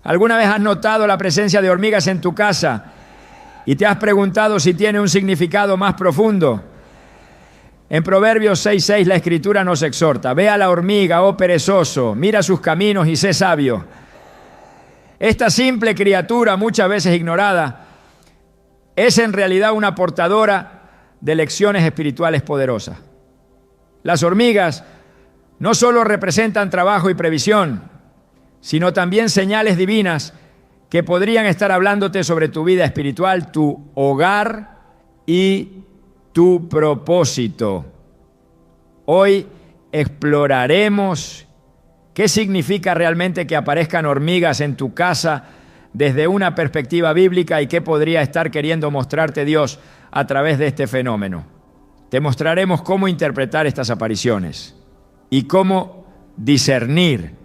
¿Alguna vez has notado la presencia de hormigas en tu casa y te has preguntado si tiene un significado más profundo? En Proverbios 6:6 la Escritura nos exhorta: ve a la hormiga, oh perezoso, mira sus caminos y sé sabio. Esta simple criatura, muchas veces ignorada, es en realidad una portadora de lecciones espirituales poderosas. Las hormigas no solo representan trabajo y previsión, sino también señales divinas que podrían estar hablándote sobre tu vida espiritual, tu hogar y tu propósito. Hoy exploraremos qué significa realmente que aparezcan hormigas en tu casa desde una perspectiva bíblica y qué podría estar queriendo mostrarte Dios a través de este fenómeno. Te mostraremos cómo interpretar estas apariciones y cómo discernir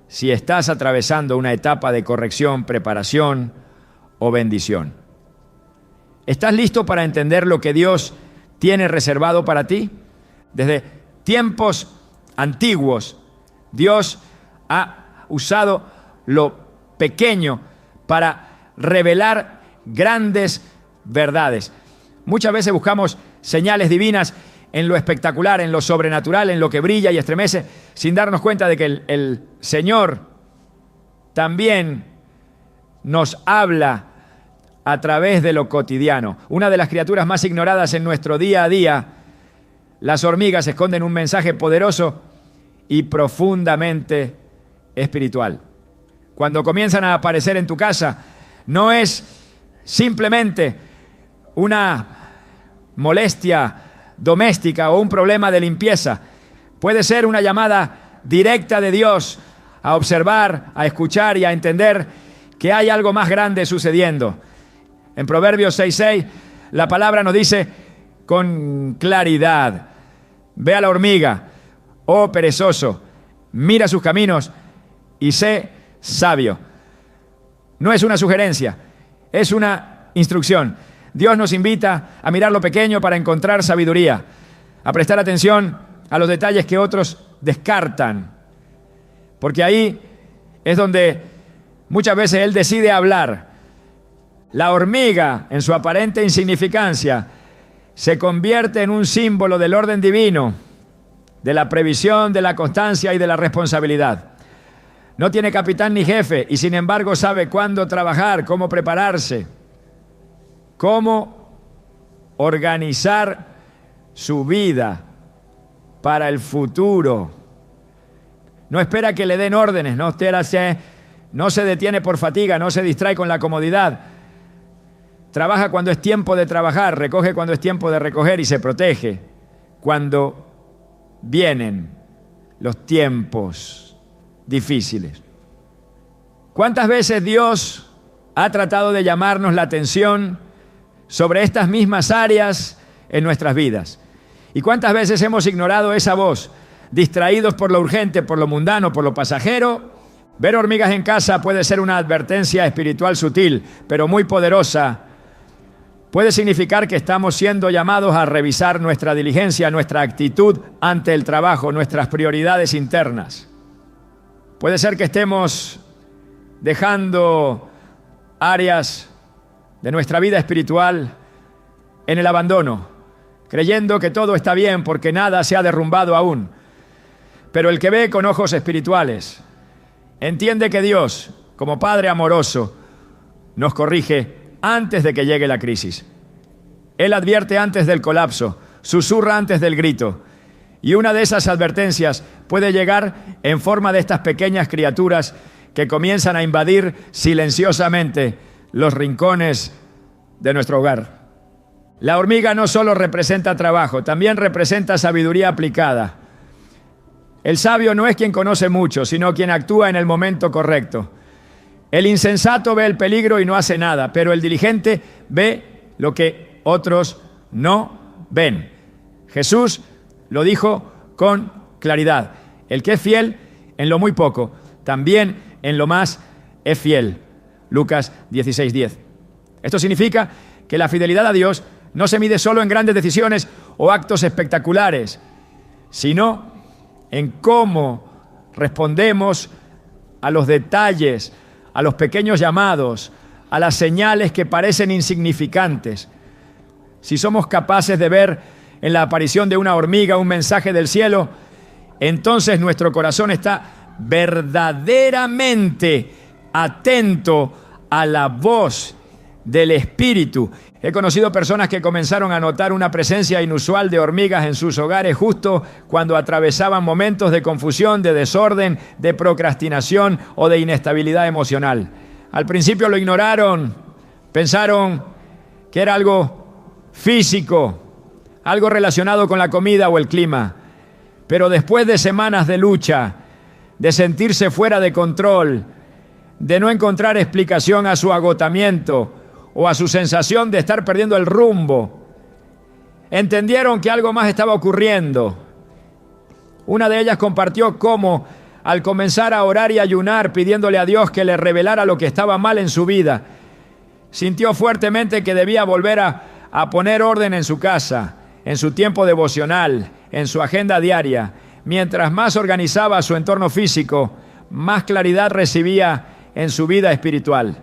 si estás atravesando una etapa de corrección, preparación o bendición. ¿Estás listo para entender lo que Dios tiene reservado para ti? Desde tiempos antiguos, Dios ha usado lo pequeño para revelar grandes verdades. Muchas veces buscamos señales divinas en lo espectacular, en lo sobrenatural, en lo que brilla y estremece, sin darnos cuenta de que el Señor también nos habla a través de lo cotidiano. Una de las criaturas más ignoradas en nuestro día a día, las hormigas, esconden un mensaje poderoso y profundamente espiritual. Cuando comienzan a aparecer en tu casa, no es simplemente una molestia doméstica o un problema de limpieza. Puede ser una llamada directa de Dios a observar, a escuchar y a entender que hay algo más grande sucediendo. En Proverbios 6:6 la palabra nos dice con claridad: ve a la hormiga, oh perezoso, mira sus caminos y sé sabio. No es una sugerencia, es una instrucción. Dios nos invita a mirar lo pequeño para encontrar sabiduría, a prestar atención a los detalles que otros descartan, porque ahí es donde muchas veces Él decide hablar. La hormiga, en su aparente insignificancia, se convierte en un símbolo del orden divino, de la previsión, de la constancia y de la responsabilidad. No tiene capitán ni jefe y sin embargo sabe cuándo trabajar, cómo prepararse, cómo organizar su vida para el futuro. No espera que le den órdenes, no se detiene por fatiga, no se distrae con la comodidad. Trabaja cuando es tiempo de trabajar, recoge cuando es tiempo de recoger y se protege cuando vienen los tiempos difíciles. ¿Cuántas veces Dios ha tratado de llamarnos la atención sobre estas mismas áreas en nuestras vidas? ¿Y cuántas veces hemos ignorado esa voz, distraídos por lo urgente, por lo mundano, por lo pasajero? Ver hormigas en casa puede ser una advertencia espiritual sutil, pero muy poderosa. Puede significar que estamos siendo llamados a revisar nuestra diligencia, nuestra actitud ante el trabajo, nuestras prioridades internas. Puede ser que estemos dejando áreas de nuestra vida espiritual en el abandono, creyendo que todo está bien porque nada se ha derrumbado aún. Pero el que ve con ojos espirituales entiende que Dios, como Padre amoroso, nos corrige antes de que llegue la crisis. Él advierte antes del colapso, susurra antes del grito. Y una de esas advertencias puede llegar en forma de estas pequeñas criaturas que comienzan a invadir silenciosamente los rincones de nuestro hogar. La hormiga no solo representa trabajo, también representa sabiduría aplicada. El sabio no es quien conoce mucho, sino quien actúa en el momento correcto. El insensato ve el peligro y no hace nada, pero el diligente ve lo que otros no ven. Jesús lo dijo con claridad: el que es fiel en lo muy poco, también en lo más es fiel. Lucas 16:10. Esto significa que la fidelidad a Dios no se mide solo en grandes decisiones o actos espectaculares, sino en cómo respondemos a los detalles, a los pequeños llamados, a las señales que parecen insignificantes. Si somos capaces de ver en la aparición de una hormiga un mensaje del cielo, entonces nuestro corazón está verdaderamente atento a la voz del Espíritu. He conocido personas que comenzaron a notar una presencia inusual de hormigas en sus hogares justo cuando atravesaban momentos de confusión, de desorden, de procrastinación o de inestabilidad emocional. Al principio lo ignoraron, pensaron que era algo físico, algo relacionado con la comida o el clima. Pero después de semanas de lucha, de sentirse fuera de control, de no encontrar explicación a su agotamiento o a su sensación de estar perdiendo el rumbo, entendieron que algo más estaba ocurriendo. Una de ellas compartió cómo, al comenzar a orar y ayunar pidiéndole a Dios que le revelara lo que estaba mal en su vida, sintió fuertemente que debía volver a poner orden en su casa, en su tiempo devocional, en su agenda diaria. Mientras más organizaba su entorno físico, más claridad recibía en su vida espiritual.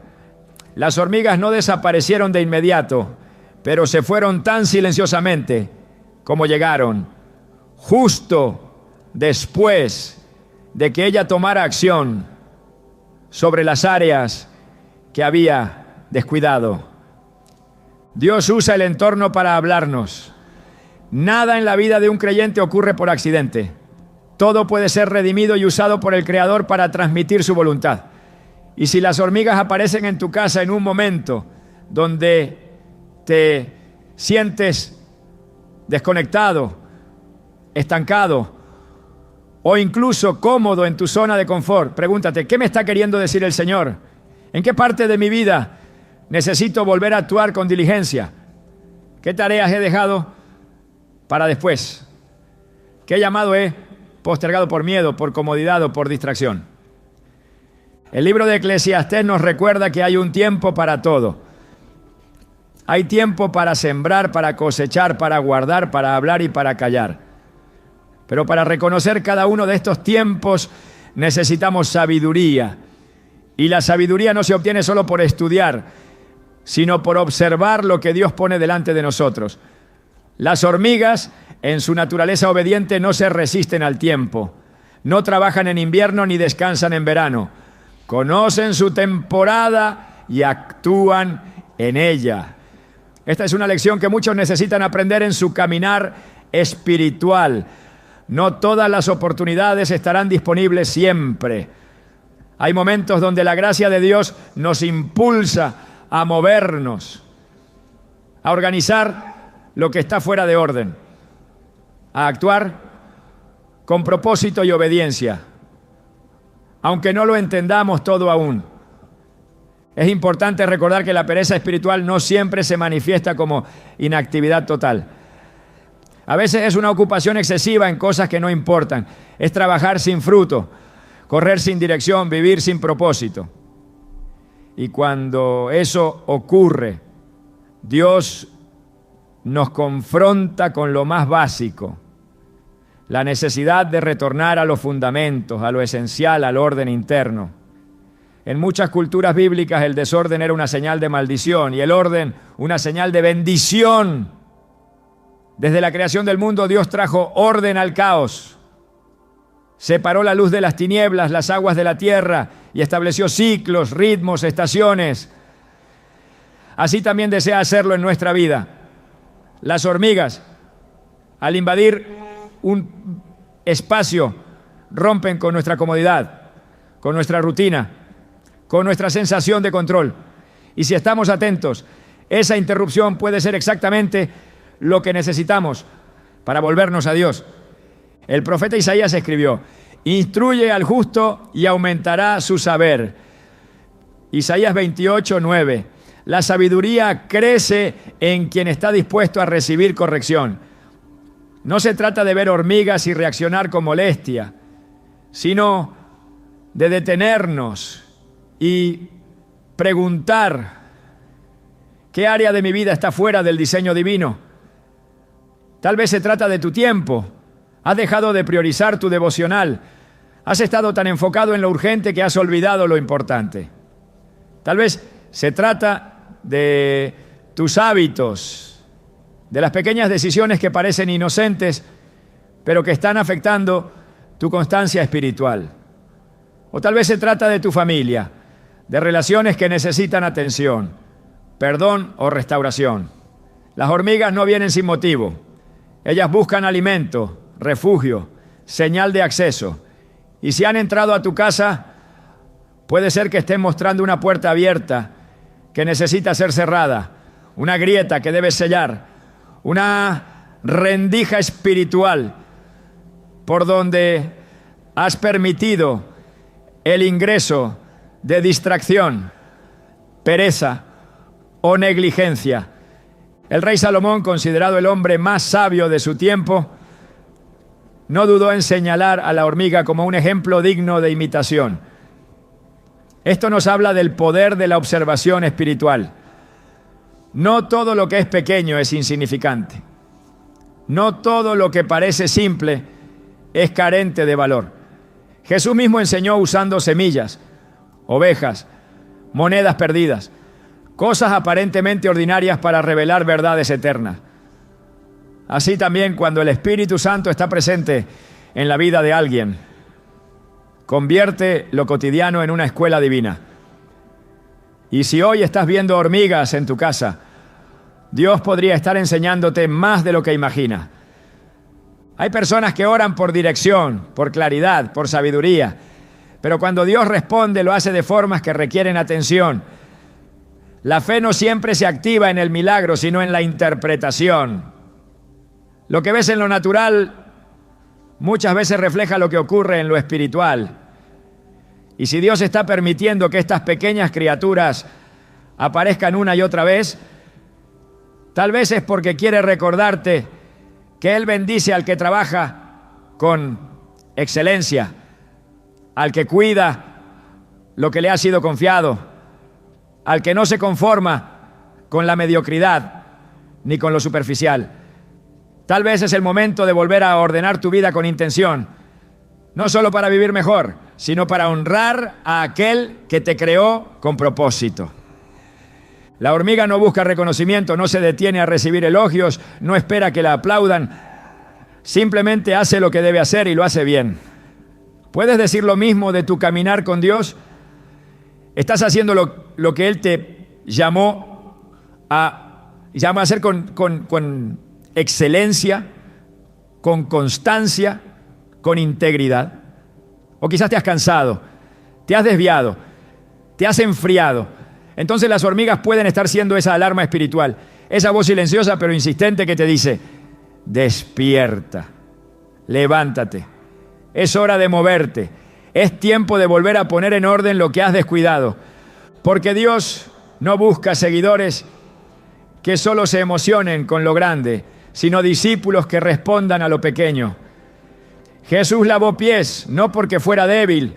Las hormigas no desaparecieron de inmediato, pero se fueron tan silenciosamente como llegaron, justo después de que ella tomara acción sobre las áreas que había descuidado. Dios usa el entorno para hablarnos. Nada en la vida de un creyente ocurre por accidente. Todo puede ser redimido y usado por el Creador para transmitir su voluntad. Y si las hormigas aparecen en tu casa en un momento donde te sientes desconectado, estancado o incluso cómodo en tu zona de confort, pregúntate, ¿qué me está queriendo decir el Señor? ¿En qué parte de mi vida necesito volver a actuar con diligencia? ¿Qué tareas he dejado para después? ¿Qué llamado he postergado por miedo, por comodidad o por distracción? El libro de Eclesiastés nos recuerda que hay un tiempo para todo. Hay tiempo para sembrar, para cosechar, para guardar, para hablar y para callar. Pero para reconocer cada uno de estos tiempos necesitamos sabiduría. Y la sabiduría no se obtiene solo por estudiar, sino por observar lo que Dios pone delante de nosotros. Las hormigas, en su naturaleza obediente, no se resisten al tiempo. No trabajan en invierno ni descansan en verano. Conocen su temporada y actúan en ella. Esta es una lección que muchos necesitan aprender en su caminar espiritual. No todas las oportunidades estarán disponibles siempre. Hay momentos donde la gracia de Dios nos impulsa a movernos, a organizar lo que está fuera de orden, a actuar con propósito y obediencia, aunque no lo entendamos todo aún. Es importante recordar que la pereza espiritual no siempre se manifiesta como inactividad total. A veces es una ocupación excesiva en cosas que no importan. Es trabajar sin fruto, correr sin dirección, vivir sin propósito. Y cuando eso ocurre, Dios nos confronta con lo más básico, la necesidad de retornar a los fundamentos, a lo esencial, al orden interno. En muchas culturas bíblicas el desorden era una señal de maldición y el orden una señal de bendición. Desde la creación del mundo Dios trajo orden al caos. Separó la luz de las tinieblas, las aguas de la tierra y estableció ciclos, ritmos, estaciones. Así también desea hacerlo en nuestra vida. Las hormigas, al invadir un espacio, rompen con nuestra comodidad, con nuestra rutina, con nuestra sensación de control. Y si estamos atentos, esa interrupción puede ser exactamente lo que necesitamos para volvernos a Dios. El profeta Isaías escribió: instruye al justo y aumentará su saber. Isaías 28:9. La sabiduría crece en quien está dispuesto a recibir corrección. No se trata de ver hormigas y reaccionar con molestia, sino de detenernos y preguntar: ¿qué área de mi vida está fuera del diseño divino? Tal vez se trata de tu tiempo. Has dejado de priorizar tu devocional. Has estado tan enfocado en lo urgente que has olvidado lo importante. Tal vez se trata de tus hábitos, de las pequeñas decisiones que parecen inocentes, pero que están afectando tu constancia espiritual. O tal vez se trata de tu familia, de relaciones que necesitan atención, perdón o restauración. Las hormigas no vienen sin motivo. Ellas buscan alimento, refugio, señal de acceso. Y si han entrado a tu casa, puede ser que estén mostrando una puerta abierta que necesita ser cerrada, una grieta que debes sellar, una rendija espiritual por donde has permitido el ingreso de distracción, pereza o negligencia. El rey Salomón, considerado el hombre más sabio de su tiempo, no dudó en señalar a la hormiga como un ejemplo digno de imitación. Esto nos habla del poder de la observación espiritual. No todo lo que es pequeño es insignificante. No todo lo que parece simple es carente de valor. Jesús mismo enseñó usando semillas, ovejas, monedas perdidas, cosas aparentemente ordinarias para revelar verdades eternas. Así también cuando el Espíritu Santo está presente en la vida de alguien, convierte lo cotidiano en una escuela divina. Y si hoy estás viendo hormigas en tu casa, Dios podría estar enseñándote más de lo que imaginas. Hay personas que oran por dirección, por claridad, por sabiduría, pero cuando Dios responde lo hace de formas que requieren atención. La fe no siempre se activa en el milagro, sino en la interpretación. Lo que ves en lo natural muchas veces refleja lo que ocurre en lo espiritual. Y si Dios está permitiendo que estas pequeñas criaturas aparezcan una y otra vez, tal vez es porque quiere recordarte que Él bendice al que trabaja con excelencia, al que cuida lo que le ha sido confiado, al que no se conforma con la mediocridad ni con lo superficial. Tal vez es el momento de volver a ordenar tu vida con intención, no solo para vivir mejor, sino para honrar a aquel que te creó con propósito. La hormiga no busca reconocimiento, no se detiene a recibir elogios, no espera que la aplaudan, simplemente hace lo que debe hacer y lo hace bien. ¿Puedes decir lo mismo de tu caminar con Dios? ¿Estás haciendo lo que Él te llamó a hacer con excelencia, con constancia, con integridad? O quizás te has cansado, te has desviado, te has enfriado. Entonces las hormigas pueden estar siendo esa alarma espiritual, esa voz silenciosa pero insistente que te dice: despierta, levántate, es hora de moverte, es tiempo de volver a poner en orden lo que has descuidado, porque Dios no busca seguidores que solo se emocionen con lo grande, sino discípulos que respondan a lo pequeño. Jesús lavó pies, no porque fuera débil,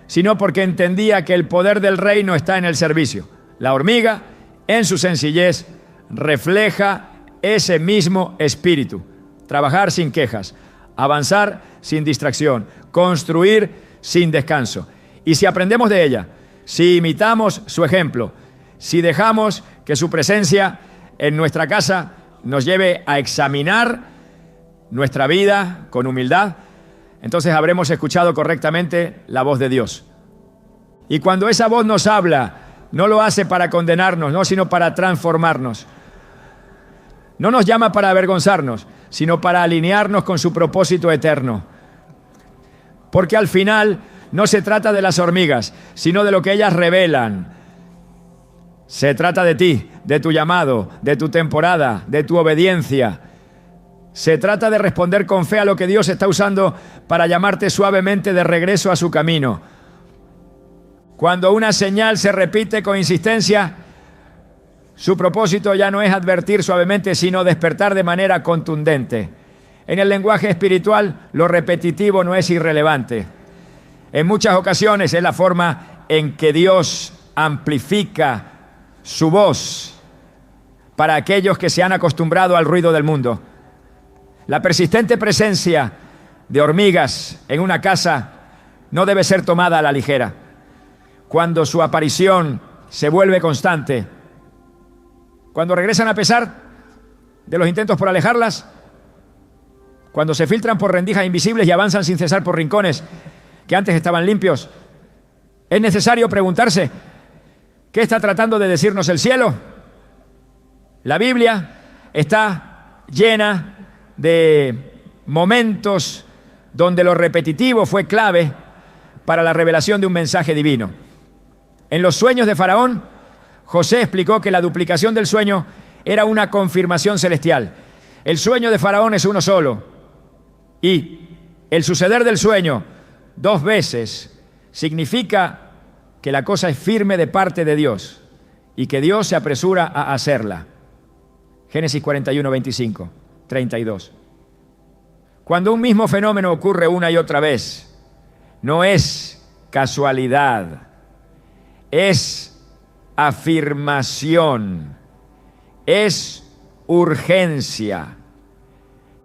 sino porque entendía que el poder del reino está en el servicio. La hormiga, en su sencillez, refleja ese mismo espíritu. Trabajar sin quejas, avanzar sin distracción, construir sin descanso. Y si aprendemos de ella, si imitamos su ejemplo, si dejamos que su presencia en nuestra casa nos lleve a examinar nuestra vida con humildad, entonces habremos escuchado correctamente la voz de Dios. Y cuando esa voz nos habla, no lo hace para condenarnos, no, sino para transformarnos. No nos llama para avergonzarnos, sino para alinearnos con su propósito eterno. Porque al final no se trata de las hormigas, sino de lo que ellas revelan. Se trata de ti, de tu llamado, de tu temporada, de tu obediencia. Se trata de responder con fe a lo que Dios está usando para llamarte suavemente de regreso a su camino. Cuando una señal se repite con insistencia, su propósito ya no es advertir suavemente, sino despertar de manera contundente. En el lenguaje espiritual, lo repetitivo no es irrelevante. En muchas ocasiones es la forma en que Dios amplifica su voz para aquellos que se han acostumbrado al ruido del mundo. La persistente presencia de hormigas en una casa no debe ser tomada a la ligera. cuando su aparición se vuelve constante, cuando regresan a pesar de los intentos por alejarlas, cuando se filtran por rendijas invisibles y avanzan sin cesar por rincones que antes estaban limpios, es necesario preguntarse, ¿qué está tratando de decirnos el cielo? La Biblia está llena de momentos donde lo repetitivo fue clave para la revelación de un mensaje divino. En los sueños de Faraón, José explicó que la duplicación del sueño era una confirmación celestial. El sueño de Faraón es uno solo, y el suceder del sueño 2 veces significa que la cosa es firme de parte de Dios y que Dios se apresura a hacerla. Génesis 41, 25, 32. Cuando un mismo fenómeno ocurre una y otra vez, no es casualidad, es afirmación, es urgencia.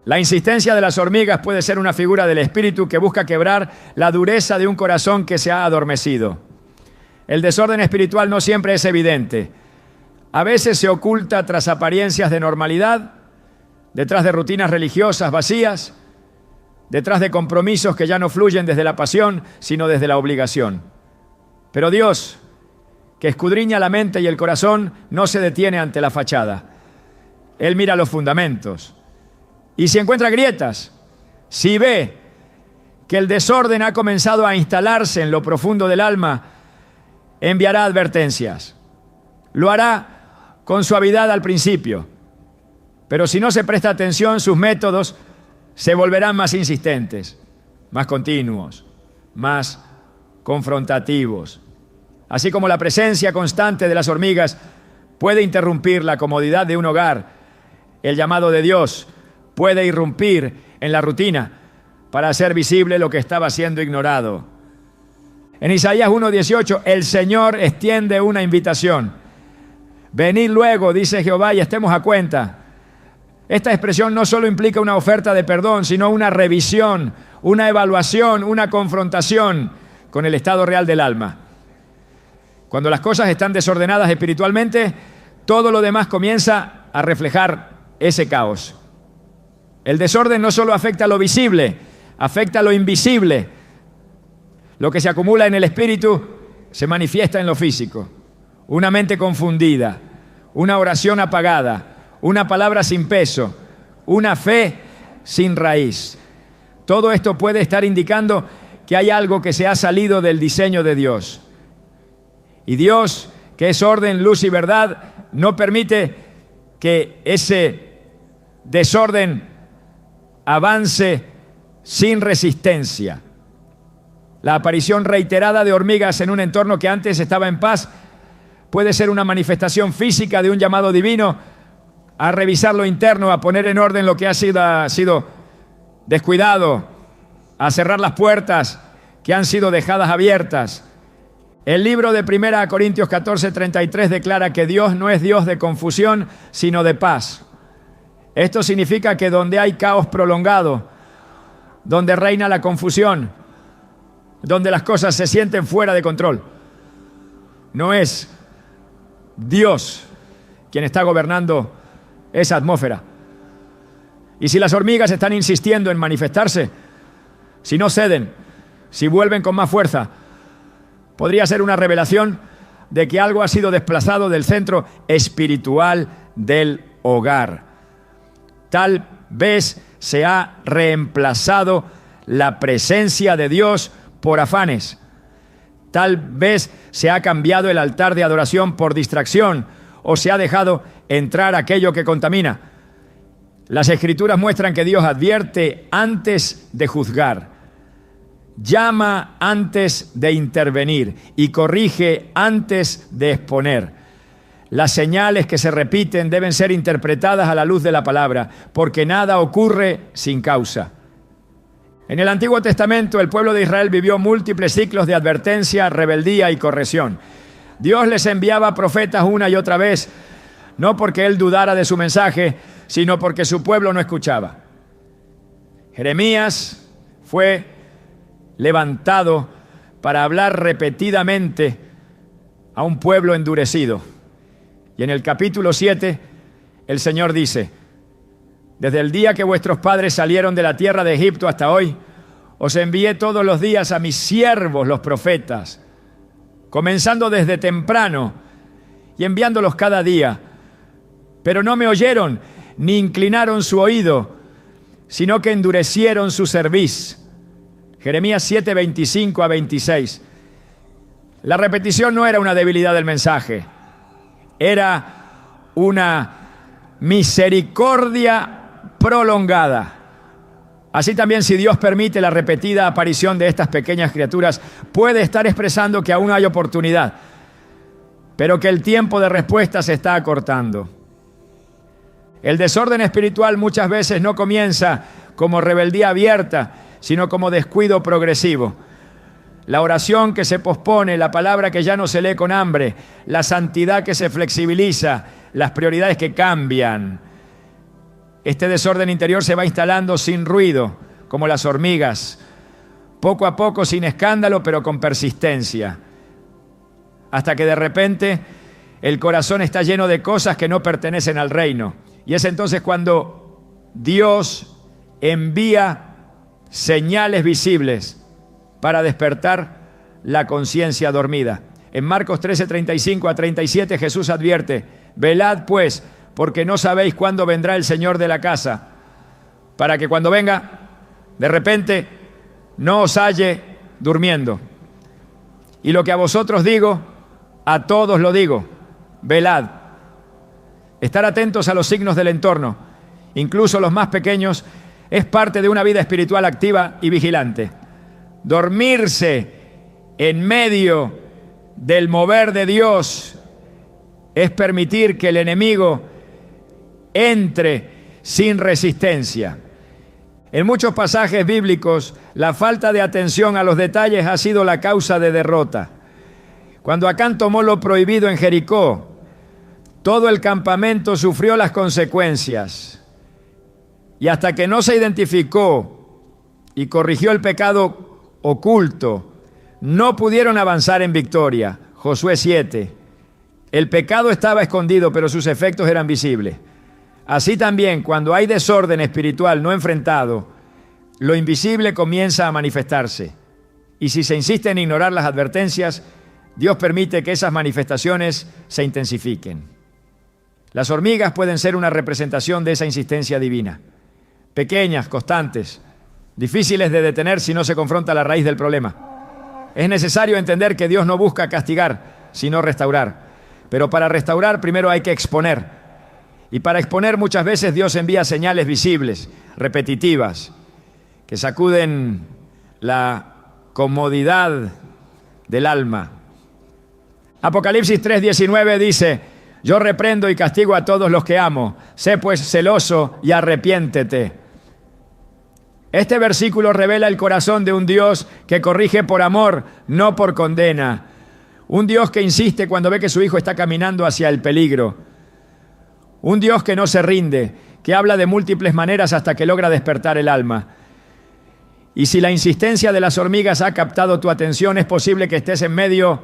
La insistencia de las hormigas puede ser una figura del espíritu que busca quebrar la dureza de un corazón que se ha adormecido. El desorden espiritual no siempre es evidente. A veces se oculta tras apariencias de normalidad, detrás de rutinas religiosas vacías, detrás de compromisos que ya no fluyen desde la pasión, sino desde la obligación. Pero Dios, que escudriña la mente y el corazón, no se detiene ante la fachada. Él mira los fundamentos. Y si encuentra grietas, si ve que el desorden ha comenzado a instalarse en lo profundo del alma, enviará advertencias. Lo hará con suavidad al principio, pero si no se presta atención, sus métodos se volverán más insistentes, más continuos, más confrontativos. Así como la presencia constante de las hormigas puede interrumpir la comodidad de un hogar, el llamado de Dios puede irrumpir en la rutina para hacer visible lo que estaba siendo ignorado. En Isaías 1:18, el Señor extiende una invitación. Venid luego, dice Jehová, y estemos a cuenta. Esta expresión no solo implica una oferta de perdón, sino una revisión, una evaluación, una confrontación con el estado real del alma. Cuando las cosas están desordenadas espiritualmente, todo lo demás comienza a reflejar ese caos. El desorden no solo afecta a lo visible, afecta a lo invisible. Lo que se acumula en el espíritu se manifiesta en lo físico. Una mente confundida, una oración apagada, una palabra sin peso, una fe sin raíz. Todo esto puede estar indicando que hay algo que se ha salido del diseño de Dios. Y Dios, que es orden, luz y verdad, no permite que ese desorden avance sin resistencia. La aparición reiterada de hormigas en un entorno que antes estaba en paz puede ser una manifestación física de un llamado divino a revisar lo interno, a poner en orden lo que ha sido descuidado, a cerrar las puertas que han sido dejadas abiertas. El libro de 1 Corintios 14:33 declara que Dios no es Dios de confusión, sino de paz. Esto significa que donde hay caos prolongado, donde reina la confusión, donde las cosas se sienten fuera de control, no es Dios quien está gobernando esa atmósfera. Y si las hormigas están insistiendo en manifestarse, si no ceden, si vuelven con más fuerza, podría ser una revelación de que algo ha sido desplazado del centro espiritual del hogar. Tal vez se ha reemplazado la presencia de Dios por afanes. Tal vez se ha cambiado el altar de adoración por distracción o se ha dejado entrar aquello que contamina. Las Escrituras muestran que Dios advierte antes de juzgar, llama antes de intervenir y corrige antes de exponer. Las señales que se repiten deben ser interpretadas a la luz de la palabra, porque nada ocurre sin causa. En el Antiguo Testamento, el pueblo de Israel vivió múltiples ciclos de advertencia, rebeldía y corrección. Dios les enviaba profetas una y otra vez, no porque Él dudara de su mensaje, sino porque su pueblo no escuchaba. Jeremías fue levantado para hablar repetidamente a un pueblo endurecido. Y en el capítulo 7, el Señor dice: desde el día que vuestros padres salieron de la tierra de Egipto hasta hoy, os envié todos los días a mis siervos los profetas, comenzando desde temprano y enviándolos cada día. Pero no me oyeron, ni inclinaron su oído, sino que endurecieron su cerviz. Jeremías 7, 25 a 26. La repetición no era una debilidad del mensaje, era una misericordia prolongada. Así también, si Dios permite la repetida aparición de estas pequeñas criaturas, puede estar expresando que aún hay oportunidad, pero que el tiempo de respuesta se está acortando. El desorden espiritual muchas veces no comienza como rebeldía abierta, sino como descuido progresivo. La oración que se pospone, la palabra que ya no se lee con hambre, la santidad que se flexibiliza, las prioridades que cambian. Este desorden interior se va instalando sin ruido, como las hormigas, poco a poco, sin escándalo, pero con persistencia, hasta que de repente el corazón está lleno de cosas que no pertenecen al reino. Y es entonces cuando Dios envía señales visibles para despertar la conciencia dormida. En Marcos 13, 35 a 37, Jesús advierte: velad pues, porque no sabéis cuándo vendrá el Señor de la casa, para que cuando venga, de repente, no os halle durmiendo. Y lo que a vosotros digo, a todos lo digo: velad. Estar atentos a los signos del entorno, incluso los más pequeños, es parte de una vida espiritual activa y vigilante. Dormirse en medio del mover de Dios es permitir que el enemigo entre sin resistencia. En muchos pasajes bíblicos, la falta de atención a los detalles ha sido la causa de derrota. Cuando Acán tomó lo prohibido en Jericó, todo el campamento sufrió las consecuencias. Y hasta que no se identificó y corrigió el pecado oculto, no pudieron avanzar en victoria. Josué 7. El pecado estaba escondido, pero sus efectos eran visibles. Así también, cuando hay desorden espiritual no enfrentado, lo invisible comienza a manifestarse. Y si se insiste en ignorar las advertencias, Dios permite que esas manifestaciones se intensifiquen. Las hormigas pueden ser una representación de esa insistencia divina. Pequeñas, constantes, difíciles de detener si no se confronta la raíz del problema. Es necesario entender que Dios no busca castigar, sino restaurar. Pero para restaurar primero hay que exponer. Y para exponer muchas veces Dios envía señales visibles, repetitivas, que sacuden la comodidad del alma. Apocalipsis 3:19 dice: yo reprendo y castigo a todos los que amo. Sé pues celoso y arrepiéntete. Este versículo revela el corazón de un Dios que corrige por amor, no por condena. Un Dios que insiste cuando ve que su hijo está caminando hacia el peligro. Un Dios que no se rinde, que habla de múltiples maneras hasta que logra despertar el alma. Y si la insistencia de las hormigas ha captado tu atención, es posible que estés en medio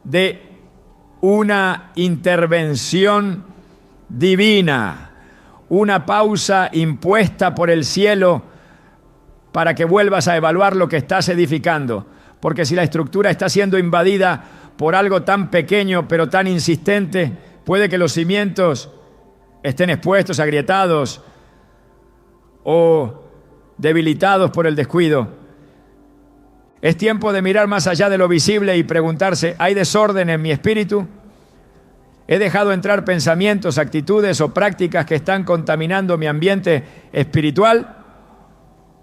de una intervención divina, una pausa impuesta por el cielo para que vuelvas a evaluar lo que estás edificando. Porque si la estructura está siendo invadida por algo tan pequeño pero tan insistente, puede que los cimientos estén expuestos, agrietados o debilitados por el descuido. Es tiempo de mirar más allá de lo visible y preguntarse: ¿hay desorden en mi espíritu? ¿He dejado entrar pensamientos, actitudes o prácticas que están contaminando mi ambiente espiritual?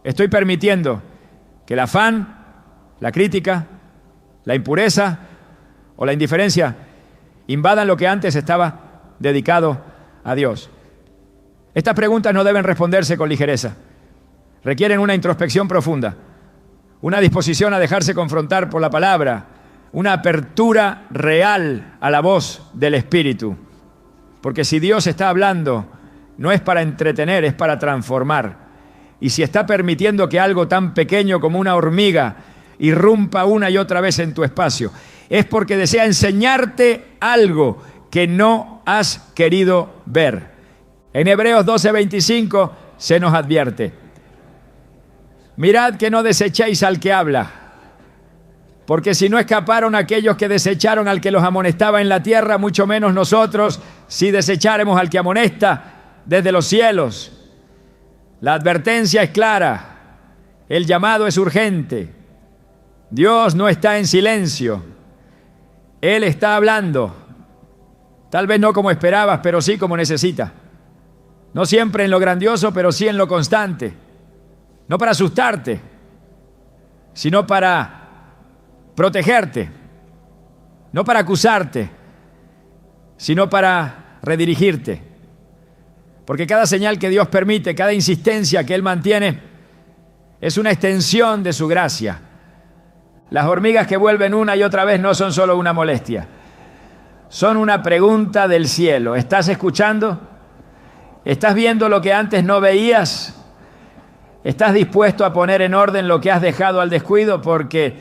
¿Estoy permitiendo que el afán, la crítica, la impureza o la indiferencia invadan lo que antes estaba dedicado a Dios? Estas preguntas no deben responderse con ligereza. Requieren una introspección profunda, una disposición a dejarse confrontar por la palabra, una apertura real a la voz del Espíritu. Porque si Dios está hablando, no es para entretener, es para transformar. Y si está permitiendo que algo tan pequeño como una hormiga irrumpa una y otra vez en tu espacio, es porque desea enseñarte algo que no has querido ver. En Hebreos 12:25 se nos advierte: mirad que no desechéis al que habla, porque si no escaparon aquellos que desecharon al que los amonestaba en la tierra, mucho menos nosotros, si desecháremos al que amonesta desde los cielos. La advertencia es clara, el llamado es urgente. Dios no está en silencio, Él está hablando, tal vez no como esperabas, pero sí como necesita. No siempre en lo grandioso, pero sí en lo constante. No para asustarte, sino para protegerte. No para acusarte, sino para redirigirte. Porque cada señal que Dios permite, cada insistencia que Él mantiene, es una extensión de su gracia. Las hormigas que vuelven una y otra vez no son solo una molestia, son una pregunta del cielo. ¿Estás escuchando? ¿Estás viendo lo que antes no veías? ¿Estás dispuesto a poner en orden lo que has dejado al descuido? Porque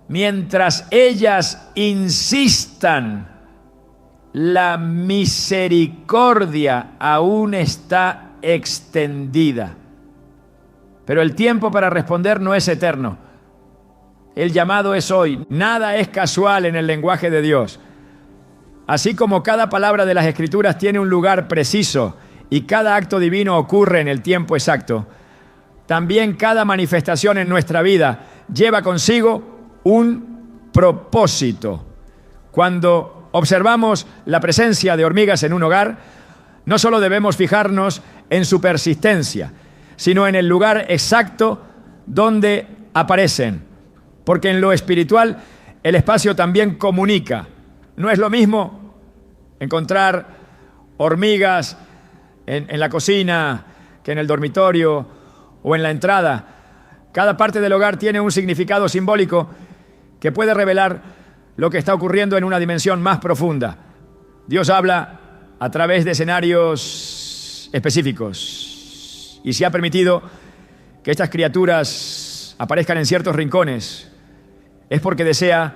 mientras ellas insistan, la misericordia aún está extendida. Pero el tiempo para responder no es eterno. El llamado es hoy. Nada es casual en el lenguaje de Dios. Así como cada palabra de las Escrituras tiene un lugar preciso y cada acto divino ocurre en el tiempo exacto, también cada manifestación en nuestra vida lleva consigo un propósito. Cuando observamos la presencia de hormigas en un hogar, no solo debemos fijarnos en su persistencia, sino en el lugar exacto donde aparecen. Porque en lo espiritual el espacio también comunica. No es lo mismo encontrar hormigas en la cocina que en el dormitorio o en la entrada. Cada parte del hogar tiene un significado simbólico que puede revelar lo que está ocurriendo en una dimensión más profunda. Dios habla a través de escenarios específicos y si ha permitido que estas criaturas aparezcan en ciertos rincones, es porque desea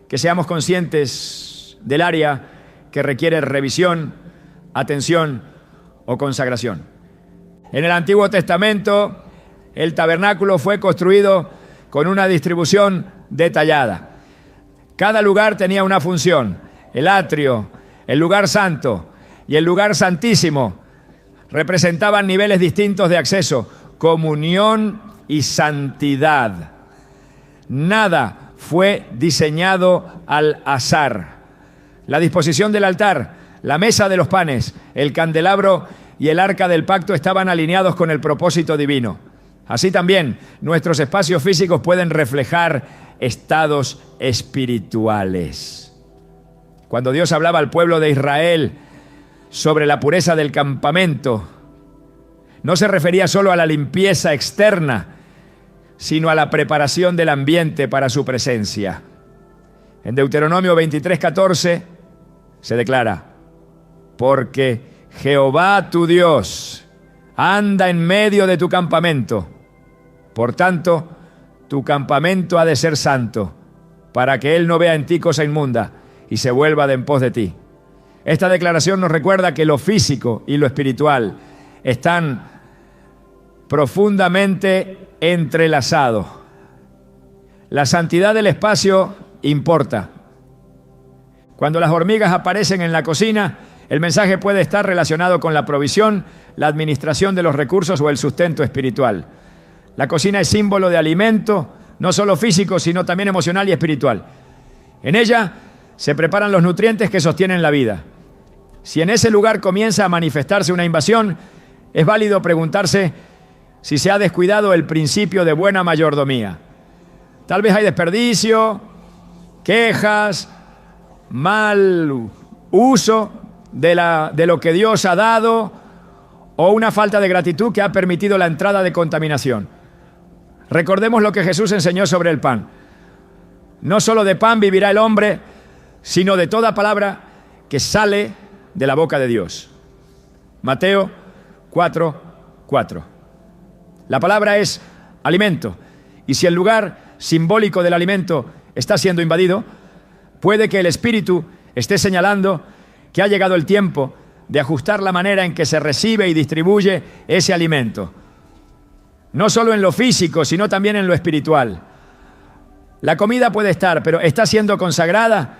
que seamos conscientes del área que requiere revisión, atención o consagración. En el Antiguo Testamento, el tabernáculo fue construido con una distribución detallada. Cada lugar tenía una función. El atrio, el lugar santo y el lugar santísimo representaban niveles distintos de acceso, comunión y santidad. Nada fue diseñado al azar. La disposición del altar, la mesa de los panes, el candelabro y el arca del pacto estaban alineados con el propósito divino. Así también, nuestros espacios físicos pueden reflejar estados espirituales. Cuando Dios hablaba al pueblo de Israel sobre la pureza del campamento, no se refería solo a la limpieza externa, sino a la preparación del ambiente para su presencia. En Deuteronomio 23:14 se declara: porque Jehová tu Dios anda en medio de tu campamento, por tanto, tu campamento ha de ser santo, para que Él no vea en ti cosa inmunda y se vuelva de en pos de ti. Esta declaración nos recuerda que lo físico y lo espiritual están profundamente entrelazados. La santidad del espacio importa. Cuando las hormigas aparecen en la cocina, el mensaje puede estar relacionado con la provisión, la administración de los recursos o el sustento espiritual. La cocina es símbolo de alimento, no solo físico, sino también emocional y espiritual. En ella se preparan los nutrientes que sostienen la vida. Si en ese lugar comienza a manifestarse una invasión, es válido preguntarse si se ha descuidado el principio de buena mayordomía. Tal vez hay desperdicio, quejas, mal uso de lo que Dios ha dado o una falta de gratitud que ha permitido la entrada de contaminación. Recordemos lo que Jesús enseñó sobre el pan. No solo de pan vivirá el hombre, sino de toda palabra que sale de la boca de Dios. Mateo 4:4. La palabra es alimento, y si el lugar simbólico del alimento está siendo invadido, Puede que el espíritu esté señalando que ha llegado el tiempo de ajustar la manera en que se recibe y distribuye ese alimento. No solo en lo físico, sino también en lo espiritual. La comida puede estar, pero ¿está siendo consagrada?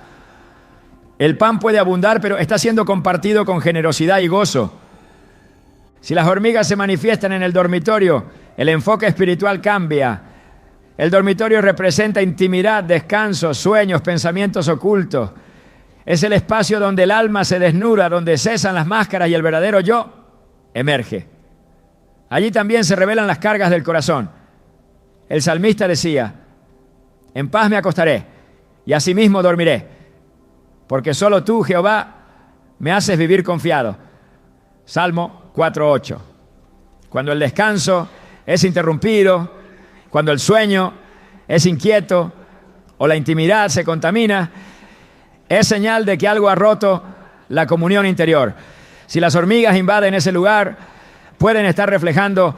El pan puede abundar, pero ¿está siendo compartido con generosidad y gozo? Si las hormigas se manifiestan en el dormitorio, el enfoque espiritual cambia. El dormitorio representa intimidad, descanso, sueños, pensamientos ocultos. Es el espacio donde el alma se desnuda, donde cesan las máscaras y el verdadero yo emerge. Allí también se revelan las cargas del corazón. El salmista decía: en paz me acostaré y asimismo dormiré, porque solo tú, Jehová, me haces vivir confiado. Salmo 4:8. Cuando el descanso es interrumpido, cuando el sueño es inquieto o la intimidad se contamina, es señal de que algo ha roto la comunión interior. Si las hormigas invaden ese lugar, pueden estar reflejando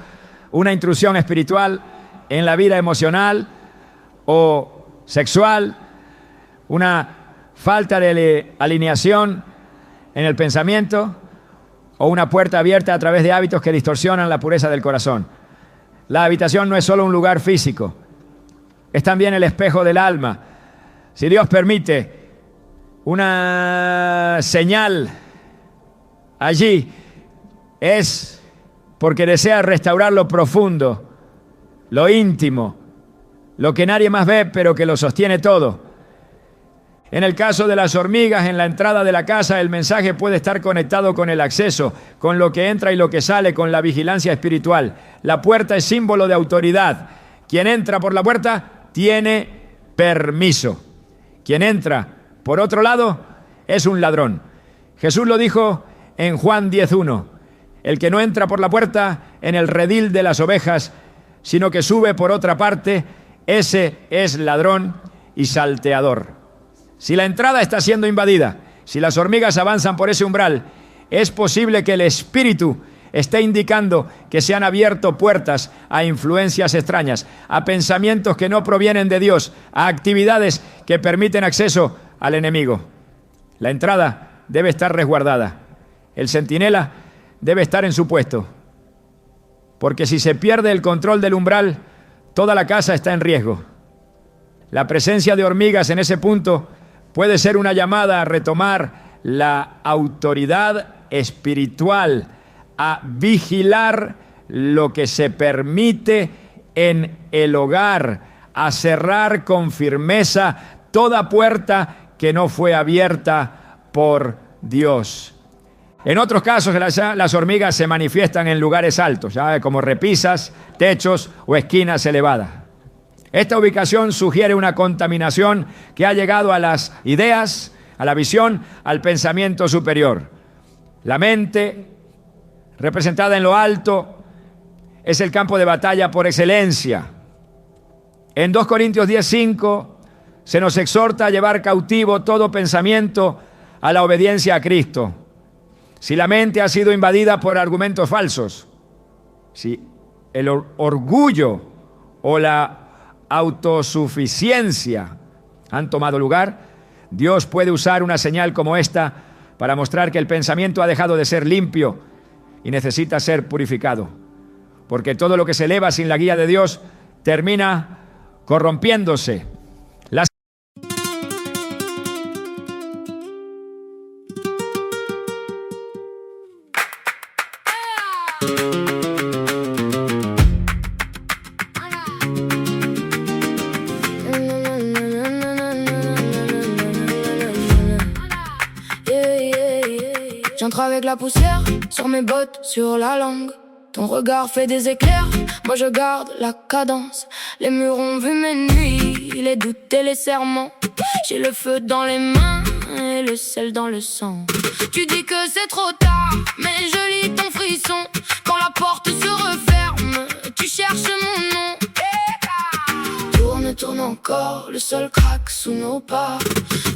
una intrusión espiritual en la vida emocional o sexual, una falta de alineación en el pensamiento o una puerta abierta a través de hábitos que distorsionan la pureza del corazón. La habitación no es solo un lugar físico, es también el espejo del alma. Si Dios permite una señal allí, es porque desea restaurar lo profundo, lo íntimo, lo que nadie más ve, pero que lo sostiene todo. En el caso de las hormigas, en la entrada de la casa, el mensaje puede estar conectado con el acceso, con lo que entra y lo que sale, con la vigilancia espiritual. La puerta es símbolo de autoridad. Quien entra por la puerta tiene permiso. Quien entra por otro lado es un ladrón. Jesús lo dijo en Juan 10:1. El que no entra por la puerta en el redil de las ovejas, sino que sube por otra parte, ese es ladrón y salteador. Si la entrada está siendo invadida, si las hormigas avanzan por ese umbral, es posible que el espíritu esté indicando que se han abierto puertas a influencias extrañas, a pensamientos que no provienen de Dios, a actividades que permiten acceso al enemigo. La entrada debe estar resguardada. El centinela debe estar en su puesto, porque si se pierde el control del umbral, toda la casa está en riesgo. La presencia de hormigas en ese punto puede ser una llamada a retomar la autoridad espiritual, a vigilar lo que se permite en el hogar, a cerrar con firmeza toda puerta que no fue abierta por Dios. En otros casos, las hormigas se manifiestan en lugares altos, como repisas, techos o esquinas elevadas. Esta ubicación sugiere una contaminación que ha llegado a las ideas, a la visión, al pensamiento superior. La mente, representada en lo alto, es el campo de batalla por excelencia. En 2 Corintios 10:5 se nos exhorta a llevar cautivo todo pensamiento a la obediencia a Cristo. Si la mente ha sido invadida por argumentos falsos, si el orgullo o la autosuficiencia han tomado lugar, Dios puede usar una señal como esta para mostrar que el pensamiento ha dejado de ser limpio y necesita ser purificado. Porque todo lo que se eleva sin la guía de Dios termina corrompiéndose. J'entre avec la poussière sur mes bottes, sur la langue. Ton regard fait des éclairs, moi je garde la cadence. Les murs ont vu mes nuits, les doutes et les serments. J'ai le feu dans les mains et le sel dans le sang. Tu dis que c'est trop tard, mais je lis ton frisson. Quand la porte se referme, tu cherches mon nom. Tourne, tourne encore, le sol craque sous nos pas.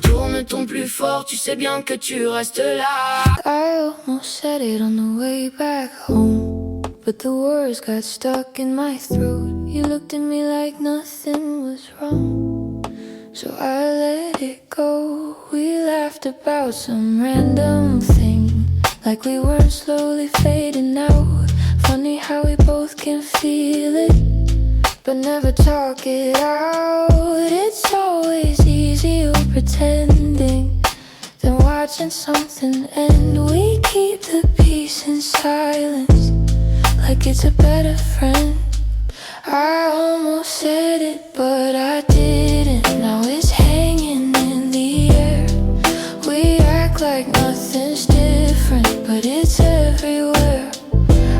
Tourne ton plus fort, tu sais bien que tu restes là. I almost said it on the way back home, but the words got stuck in my throat. You looked at me like nothing was wrong. so I let it go. We laughed about some random thing, like we were slowly fading out. Funny how we both can feel it, but never talk it out. It's always easier pretending than watching something end. We keep the peace in silence, like it's a better friend. I almost said it, but I didn't. Now it's hanging in the air. We act like nothing's different, but it's everywhere.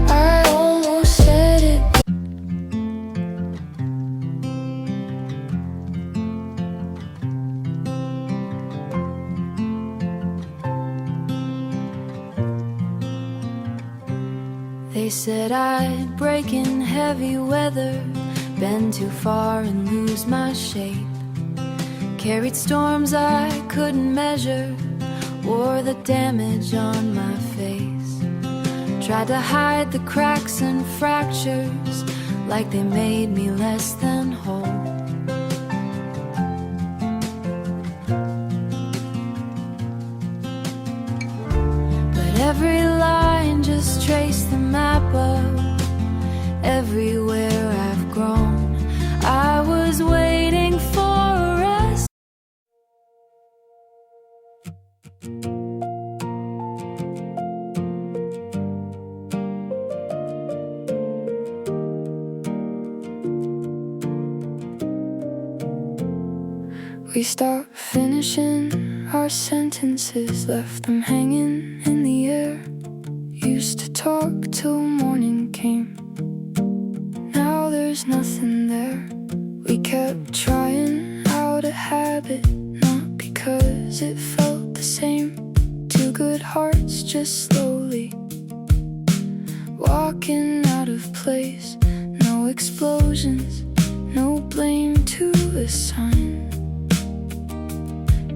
I almost said it. They said I'd break in heavy weather, bend too far and lose my shape. Carried storms I couldn't measure, wore the damage on my face. Tried to hide the cracks and fractures, like they made me less than whole. But every line just traced the map of everywhere I've grown. I was waiting for a rest. We stopped finishing our sentences, left them hanging in the air. Used to talk till morning came, now there's nothing there. We kept trying out a habit, not because it felt the same. Two good hearts just slowly walking out of place. No explosions, no blame to assign,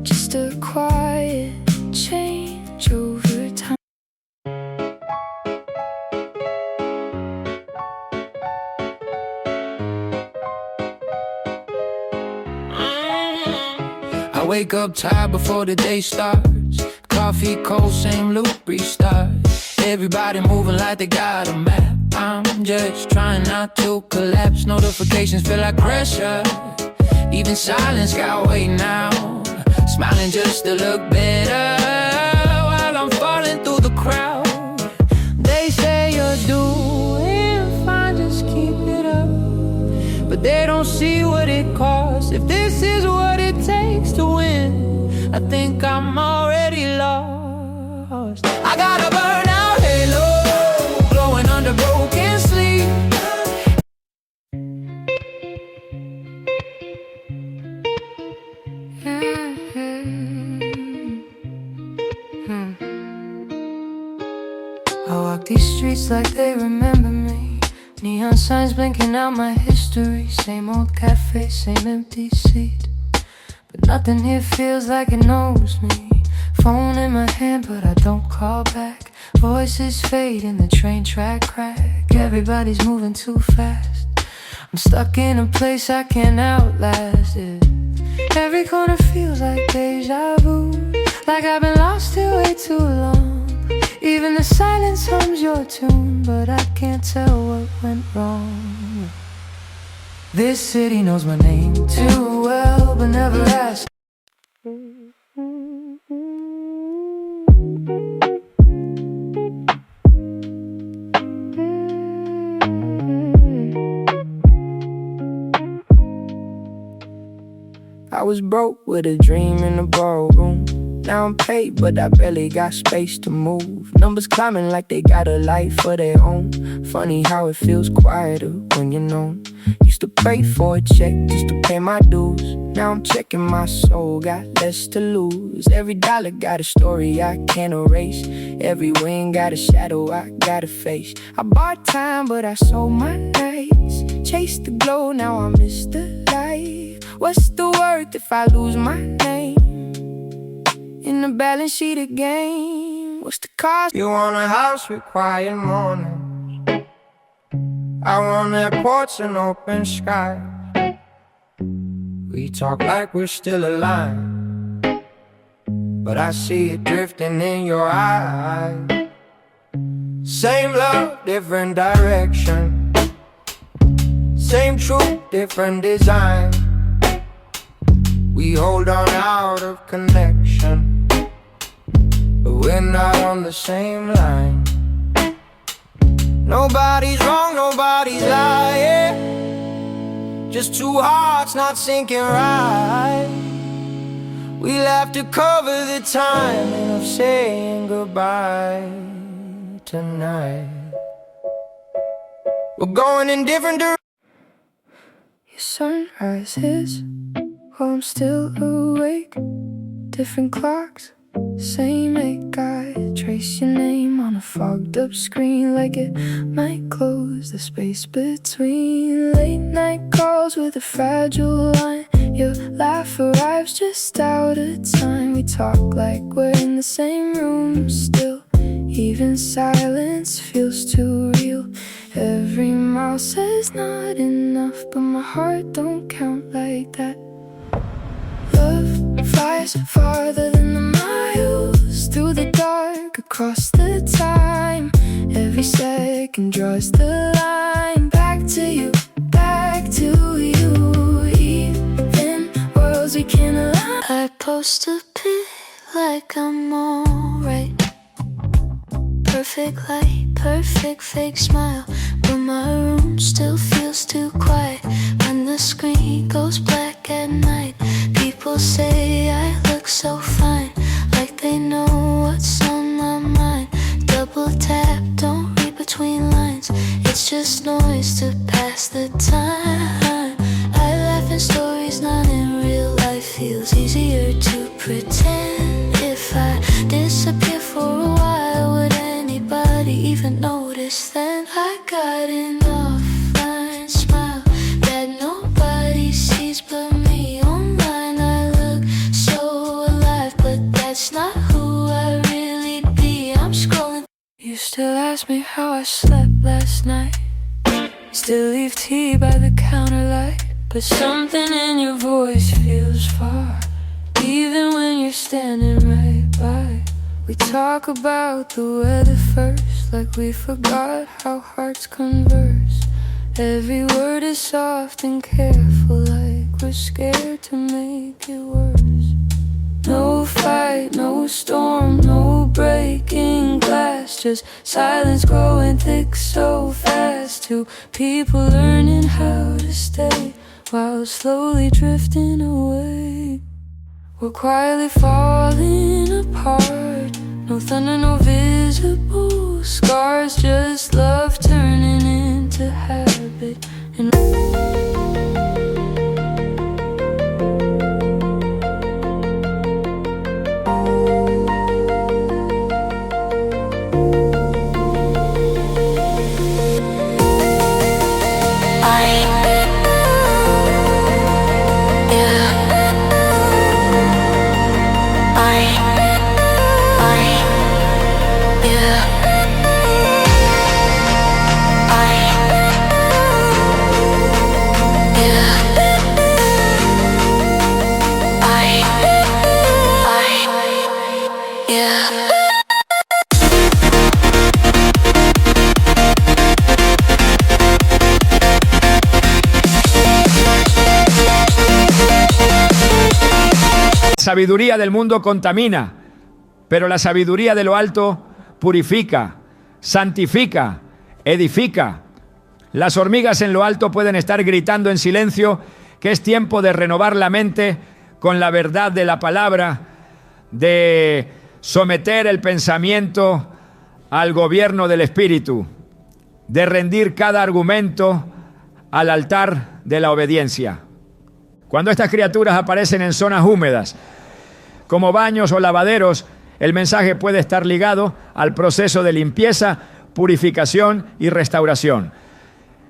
just a quiet change over time. I wake up tired before the day starts. Coffee cold, same loop, restart. Everybody moving like they got a map. I'm just trying not to collapse. Notifications feel like pressure. Even silence got weight now. Smiling just to look better while I'm falling through the crowd. They say you're doing fine, just keep it up. But they don't see what it costs. If this is what it takes to win, I think I'm already lost. I got a burnout halo, glowing under broken sleep. I walk these streets like they remember me. Neon signs blinking out my history. Same old cafe, same empty seat, but nothing here feels like it knows me. Phone in my hand, but I don't call back. Voices fade in the train track crack. Everybody's moving too fast. I'm stuck in a place I can't outlast it. Every corner feels like deja vu, like I've been lost here way too long. Even the silence hums your tune, but I can't tell what went wrong. This city knows my name too well, but never asks. I was broke with a dream in the ballroom. Now I'm paid, but I barely got space to move. Numbers climbing like they got a life of their own. Funny how it feels quieter when you're known. Used to pray for a check just to pay my dues. Now I'm checking my soul, got less to lose. Every dollar got a story I can't erase. Every win got a shadow I gotta face. I bought time, but I sold my nights. Chased the glow, now I miss the light. What's the worth if I lose my name in the balance sheet again? What's the cost? You want a house with quiet mornings. I want that porch and open sky. We talk like we're still alive, but I see it drifting in your eyes. Same love, different direction. Same truth, different design. We hold on out of connection, but we're not on the same line. Nobody's wrong, nobody's lying. Just two hearts not syncing right. We'll have to cover the timing of saying goodbye tonight. We're going in different directions. Your sunrise hits while I'm still awake. Different clocks, same ache. I trace your name on a fogged up screen, like it might close the space between. Late night calls with a fragile line. Your laugh arrives just out of time. We talk like we're in the same room still. Even silence feels too real. Every mile says not enough, but my heart don't count like that. Love flies farther than the miles, through the dark, across the time. Every second draws the line. Back to you, back to you. Even worlds we can't align. I post a pic like I'm alright. Perfect light, perfect fake smile, but my room still feels too quiet. When the screen goes black at night, people say I look so fine, like they know what's on my mind. Double tap, don't read between lines. It's just noise to pass the time. I laugh in stories, not in real life. Feels easier to pretend. If I disappear for a while, would anybody even notice then? I got an offline smile that nobody sees but me. Online I look so alive, but that's not who I really be. I'm scrolling. You still ask me how I slept last night. Still leave tea by the counter light, but something in your voice feels far, even when you're standing right by. We talk about the weather first, like we forgot how hearts converse. Every word is soft and careful, like we're scared to make it worse. No fight, no storm, no breaking glass, just silence growing thick so fast. Two people learning how to stay while slowly drifting away. We're quietly falling apart. No thunder, no visible scars, just love turning into habit. And La sabiduría del mundo contamina, pero la sabiduría de lo alto purifica, santifica, edifica. Las hormigas en lo alto pueden estar gritando en silencio que es tiempo de renovar la mente con la verdad de la palabra, de someter el pensamiento al gobierno del Espíritu, de rendir cada argumento al altar de la obediencia. Cuando estas criaturas aparecen en zonas húmedas, como baños o lavaderos, el mensaje puede estar ligado al proceso de limpieza, purificación y restauración.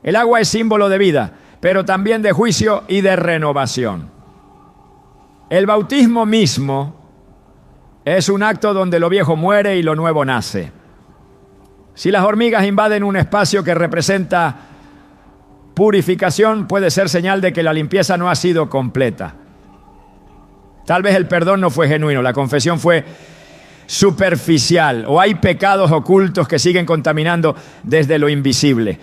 El agua es símbolo de vida, pero también de juicio y de renovación. El bautismo mismo es un acto donde lo viejo muere y lo nuevo nace. Si las hormigas invaden un espacio que representa purificación puede ser señal de que la limpieza no ha sido completa. Tal vez el perdón no fue genuino, la confesión fue superficial, o hay pecados ocultos que siguen contaminando desde lo invisible.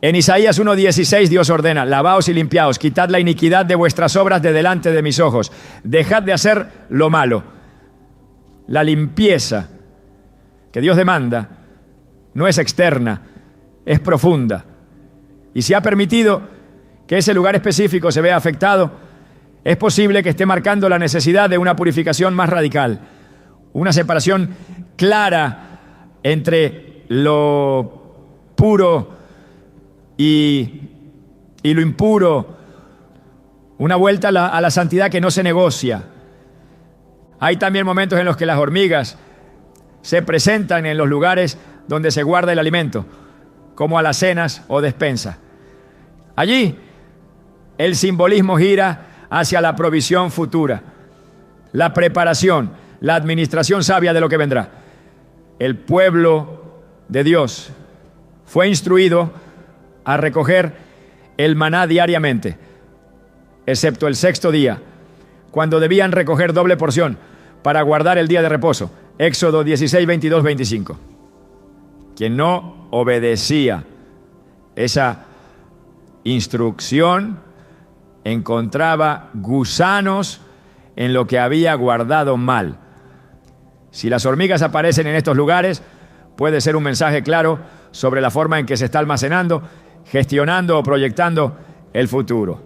En Isaías 1:16 Dios ordena: lavaos y limpiaos, quitad la iniquidad de vuestras obras de delante de mis ojos, dejad de hacer lo malo. La limpieza que Dios demanda no es externa, es profunda. Y si ha permitido que ese lugar específico se vea afectado, es posible que esté marcando la necesidad de una purificación más radical, una separación clara entre lo puro y lo impuro, una vuelta a la santidad que no se negocia. Hay también momentos en los que las hormigas se presentan en los lugares donde se guarda el alimento, como alacenas o despensas. Allí el simbolismo gira hacia la provisión futura, la preparación, la administración sabia de lo que vendrá. El pueblo de Dios fue instruido a recoger el maná diariamente, excepto el sexto día, cuando debían recoger doble porción para guardar el día de reposo. Éxodo 16, 22, 25. Quien no obedecía esa instrucción encontraba gusanos en lo que había guardado mal. Si las hormigas aparecen en estos lugares, puede ser un mensaje claro sobre la forma en que se está almacenando, gestionando o proyectando el futuro.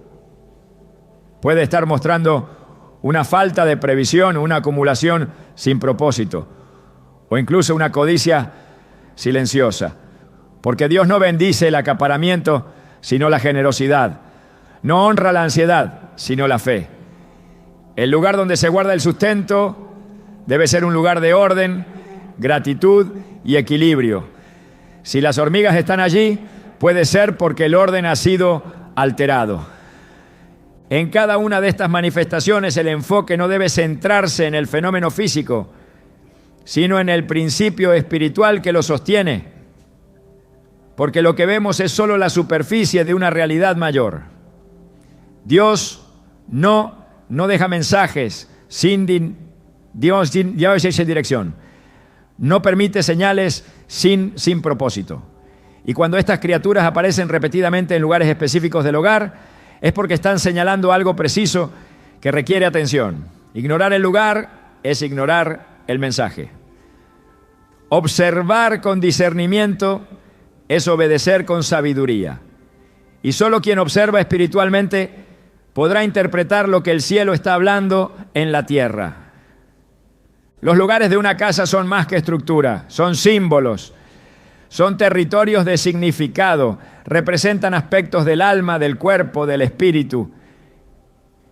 Puede estar mostrando una falta de previsión, una acumulación sin propósito, o incluso una codicia silenciosa. Porque Dios no bendice el acaparamiento, sino la generosidad. No honra la ansiedad, sino la fe. El lugar donde se guarda el sustento debe ser un lugar de orden, gratitud y equilibrio. Si las hormigas están allí, puede ser porque el orden ha sido alterado. En cada una de estas manifestaciones, el enfoque no debe centrarse en el fenómeno físico, sino en el principio espiritual que lo sostiene. Porque lo que vemos es solo la superficie de una realidad mayor. Dios no deja mensajes sin dirección. No permite señales sin propósito. Y cuando estas criaturas aparecen repetidamente en lugares específicos del hogar, es porque están señalando algo preciso que requiere atención. Ignorar el lugar es ignorar el mensaje. Observar con discernimiento es obedecer con sabiduría. Y solo quien observa espiritualmente podrá interpretar lo que el cielo está hablando en la tierra. Los lugares de una casa son más que estructura, son símbolos, son territorios de significado, representan aspectos del alma, del cuerpo, del espíritu.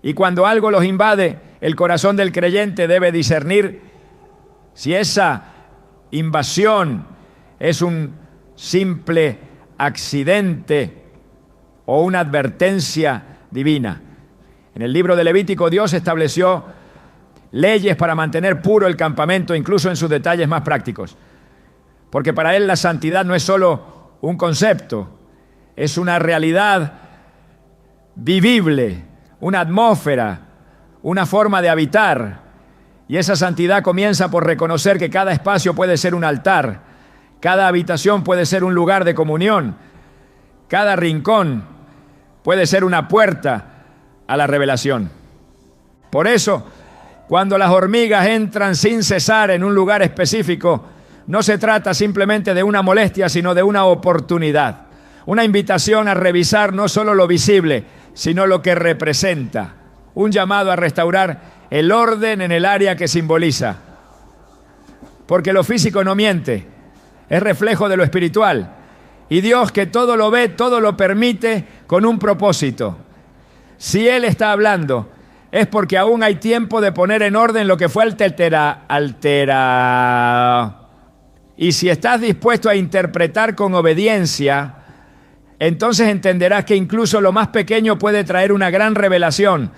Y cuando algo los invade, el corazón del creyente debe discernir si esa invasión es un simple accidente o una advertencia divina. En el libro de Levítico, Dios estableció leyes para mantener puro el campamento, incluso en sus detalles más prácticos. Porque para él la santidad no es solo un concepto, es una realidad vivible, una atmósfera, una forma de habitar. Y esa santidad comienza por reconocer que cada espacio puede ser un altar, cada habitación puede ser un lugar de comunión, cada rincón puede ser una puerta a la revelación. Por eso, cuando las hormigas entran sin cesar en un lugar específico, no se trata simplemente de una molestia, sino de una oportunidad, una invitación a revisar no solo lo visible, sino lo que representa, un llamado a restaurar el orden en el área que simboliza. Porque lo físico no miente, es reflejo de lo espiritual. Y Dios, que todo lo ve, todo lo permite con un propósito. Si Él está hablando, es porque aún hay tiempo de poner en orden lo que fue alterado. Y si estás dispuesto a interpretar con obediencia, entonces entenderás que incluso lo más pequeño puede traer una gran revelación.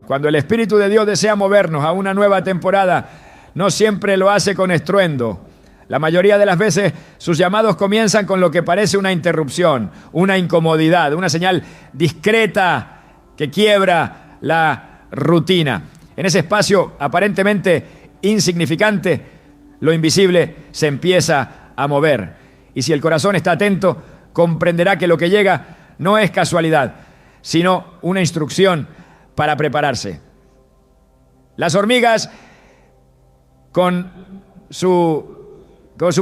Cuando el Espíritu de Dios desea movernos a una nueva temporada, no siempre lo hace con estruendo. La mayoría de las veces sus llamados comienzan con lo que parece una interrupción, una incomodidad, una señal discreta que quiebra la rutina. En ese espacio aparentemente insignificante, lo invisible se empieza a mover. Y si el corazón está atento, comprenderá que lo que llega no es casualidad, sino una instrucción para prepararse. Las hormigas, con su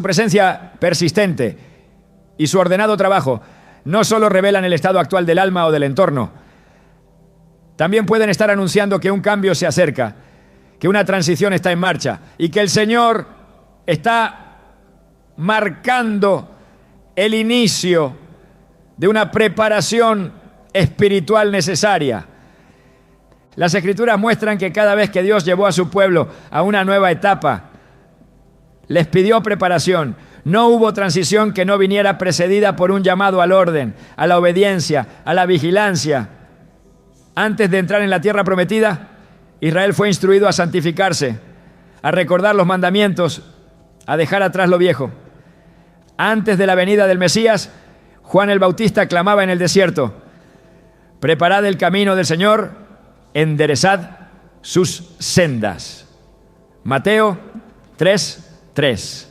presencia persistente y su ordenado trabajo, no solo revelan el estado actual del alma o del entorno, también pueden estar anunciando que un cambio se acerca, que una transición está en marcha y que el Señor está marcando el inicio de una preparación espiritual necesaria. Las Escrituras muestran que cada vez que Dios llevó a su pueblo a una nueva etapa, les pidió preparación. No hubo transición que no viniera precedida por un llamado al orden, a la obediencia, a la vigilancia. Antes de entrar en la tierra prometida, Israel fue instruido a santificarse, a recordar los mandamientos, a dejar atrás lo viejo. Antes de la venida del Mesías, Juan el Bautista clamaba en el desierto: preparad el camino del Señor, enderezad sus sendas. Mateo 3:3.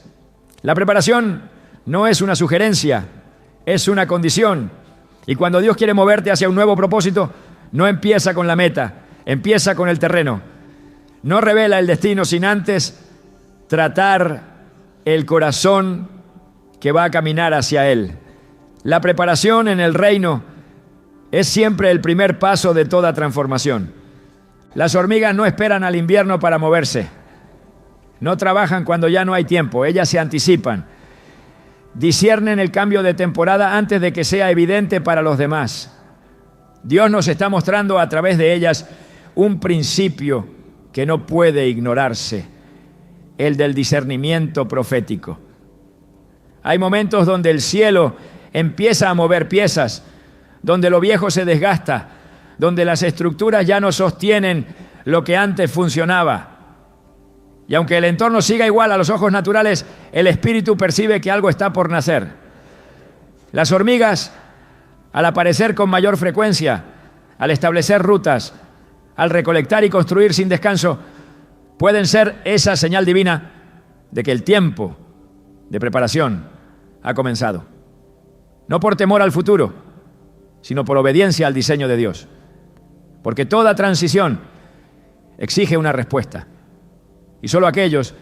La preparación no es una sugerencia, es una condición. Y cuando Dios quiere moverte hacia un nuevo propósito, no empieza con la meta, empieza con el terreno. No revela el destino sin antes tratar el corazón que va a caminar hacia él. La preparación en el reino es siempre el primer paso de toda transformación. Las hormigas no esperan al invierno para moverse. No trabajan cuando ya no hay tiempo, ellas se anticipan. Disciernen el cambio de temporada antes de que sea evidente para los demás. Dios nos está mostrando a través de ellas un principio que no puede ignorarse, el del discernimiento profético. Hay momentos donde el cielo empieza a mover piezas, donde lo viejo se desgasta, donde las estructuras ya no sostienen lo que antes funcionaba. Y aunque el entorno siga igual a los ojos naturales, el espíritu percibe que algo está por nacer. Las hormigas, al aparecer con mayor frecuencia, al establecer rutas, al recolectar y construir sin descanso, pueden ser esa señal divina de que el tiempo de preparación ha comenzado. No por temor al futuro, sino por obediencia al diseño de Dios. Porque toda transición exige una respuesta. Y solo aquellos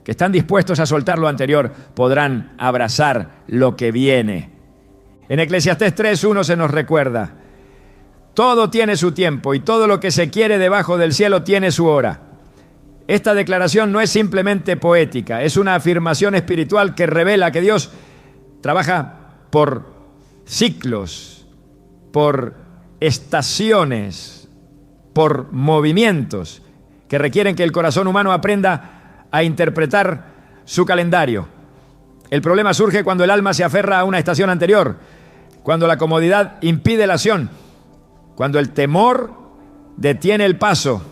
que están dispuestos a soltar lo anterior podrán abrazar lo que viene. En Eclesiastés 3:1 se nos recuerda: todo tiene su tiempo y todo lo que se quiere debajo del cielo tiene su hora. Esta declaración no es simplemente poética, es una afirmación espiritual que revela que Dios trabaja por ciclos, por estaciones, por movimientos que requieren que el corazón humano aprenda a interpretar su calendario. El problema surge cuando el alma se aferra a una estación anterior, cuando la comodidad impide la acción, cuando el temor detiene el paso.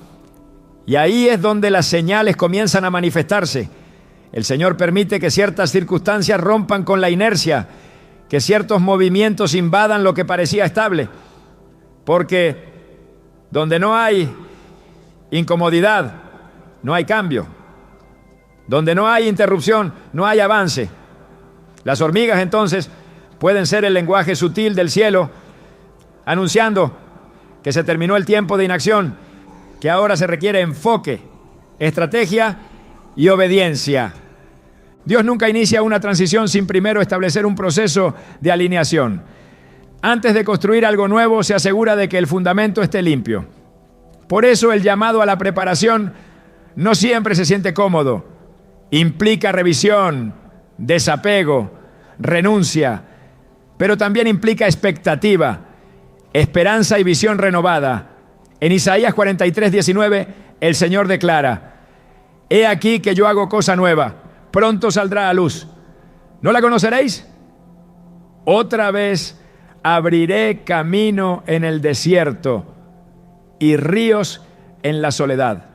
Y ahí es donde las señales comienzan a manifestarse. El Señor permite que ciertas circunstancias rompan con la inercia, que ciertos movimientos invadan lo que parecía estable, porque donde no hay incomodidad, no hay cambio. Donde no hay interrupción, no hay avance. Las hormigas entonces pueden ser el lenguaje sutil del cielo, anunciando que se terminó el tiempo de inacción, que ahora se requiere enfoque, estrategia y obediencia. Dios nunca inicia una transición sin primero establecer un proceso de alineación. Antes de construir algo nuevo, se asegura de que el fundamento esté limpio. Por eso el llamado a la preparación no siempre se siente cómodo. Implica revisión, desapego, renuncia, pero también implica expectativa, esperanza y visión renovada. En Isaías 43:19, el Señor declara: he aquí que yo hago cosa nueva, pronto saldrá a luz. ¿No la conoceréis? Otra vez abriré camino en el desierto y ríos en la soledad.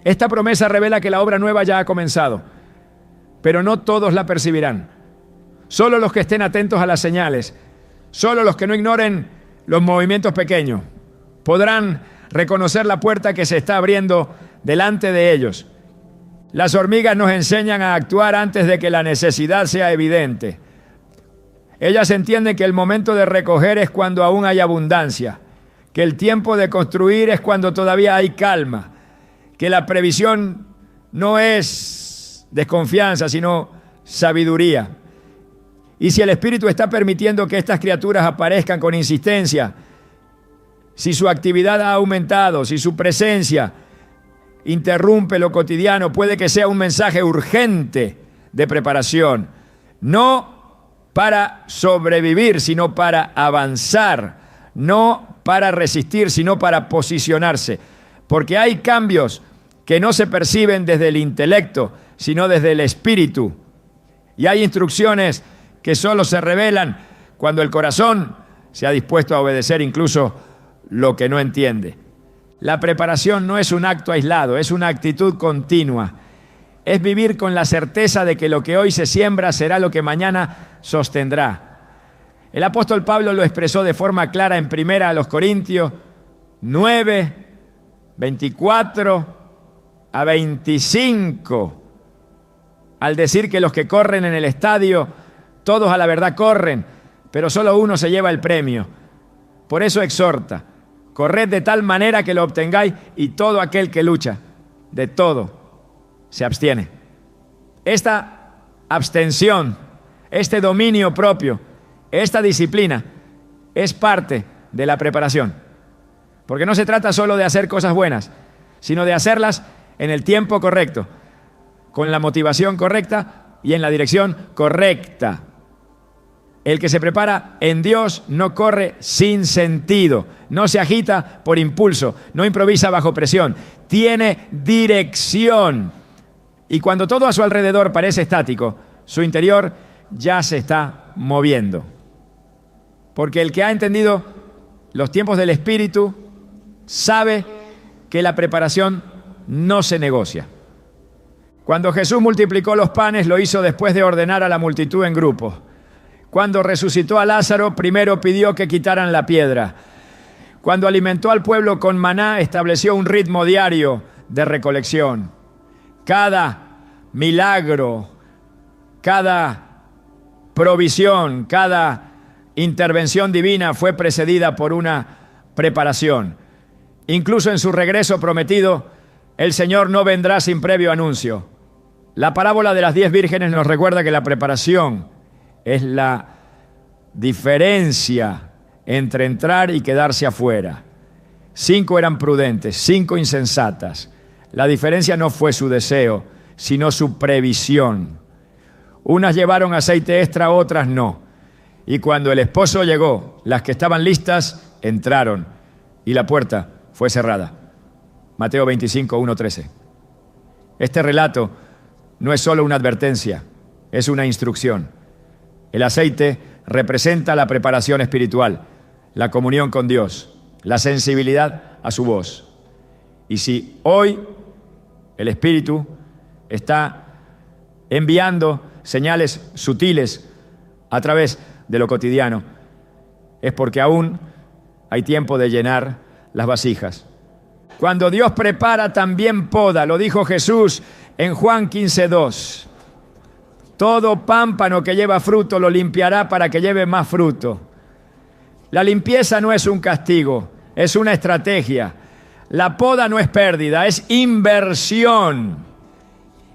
Esta promesa revela que la obra nueva ya ha comenzado. pero no todos la percibirán. Solo los que estén atentos a las señales, solo los que no ignoren los movimientos pequeños, podrán reconocer la puerta que se está abriendo delante de ellos. Las hormigas nos enseñan a actuar antes de que la necesidad sea evidente. Ellas entienden que el momento de recoger es cuando aún hay abundancia, que el tiempo de construir es cuando todavía hay calma, que la previsión no es desconfianza, sino sabiduría. Y si el Espíritu está permitiendo que estas criaturas aparezcan con insistencia, si su actividad ha aumentado, si su presencia interrumpe lo cotidiano, puede que sea un mensaje urgente de preparación, no para sobrevivir, sino para avanzar, no para resistir, sino para posicionarse, porque hay cambios que no se perciben desde el intelecto, sino desde el espíritu, y hay instrucciones que solo se revelan cuando el corazón se ha dispuesto a obedecer incluso lo que no entiende. La preparación no es un acto aislado, es una actitud continua. Es vivir con la certeza de que lo que hoy se siembra será lo que mañana sostendrá. El apóstol Pablo lo expresó de forma clara en 1 Corintios 9, 24 a 25, al decir que los que corren en el estadio, todos a la verdad corren, pero solo uno se lleva el premio. Por eso exhorta: corred de tal manera que lo obtengáis, y todo aquel que lucha, de todo se abstiene. Esta abstención, este dominio propio, esta disciplina es parte de la preparación. Porque no se trata solo de hacer cosas buenas, sino de hacerlas en el tiempo correcto, con la motivación correcta y en la dirección correcta. El que se prepara en Dios no corre sin sentido, no se agita por impulso, no improvisa bajo presión, tiene dirección. Y cuando todo a su alrededor parece estático, su interior ya se está moviendo. Porque el que ha entendido los tiempos del Espíritu sabe que la preparación no se negocia. Cuando Jesús multiplicó los panes, lo hizo después de ordenar a la multitud en grupos. Cuando resucitó a Lázaro, primero pidió que quitaran la piedra. Cuando alimentó al pueblo con maná, estableció un ritmo diario de recolección. Cada milagro, cada provisión, cada intervención divina fue precedida por una preparación. Incluso en su regreso prometido, el Señor no vendrá sin previo anuncio. La parábola de las 10 vírgenes nos recuerda que la preparación es la diferencia entre entrar y quedarse afuera. 5 eran prudentes, 5 insensatas. La diferencia no fue su deseo, sino su previsión. Unas llevaron aceite extra, otras no. Y cuando el esposo llegó, las que estaban listas entraron y la puerta fue cerrada. Mateo 25, 1-13. Este relato no es solo una advertencia, es una instrucción. El aceite representa la preparación espiritual, la comunión con Dios, la sensibilidad a su voz. Y si hoy el Espíritu está enviando señales sutiles a través de lo cotidiano, es porque aún hay tiempo de llenar las vasijas. Cuando Dios prepara, también poda, lo dijo Jesús en Juan 15:2. Todo pámpano que lleva fruto lo limpiará para que lleve más fruto. La limpieza no es un castigo, es una estrategia. La poda no es pérdida, es inversión.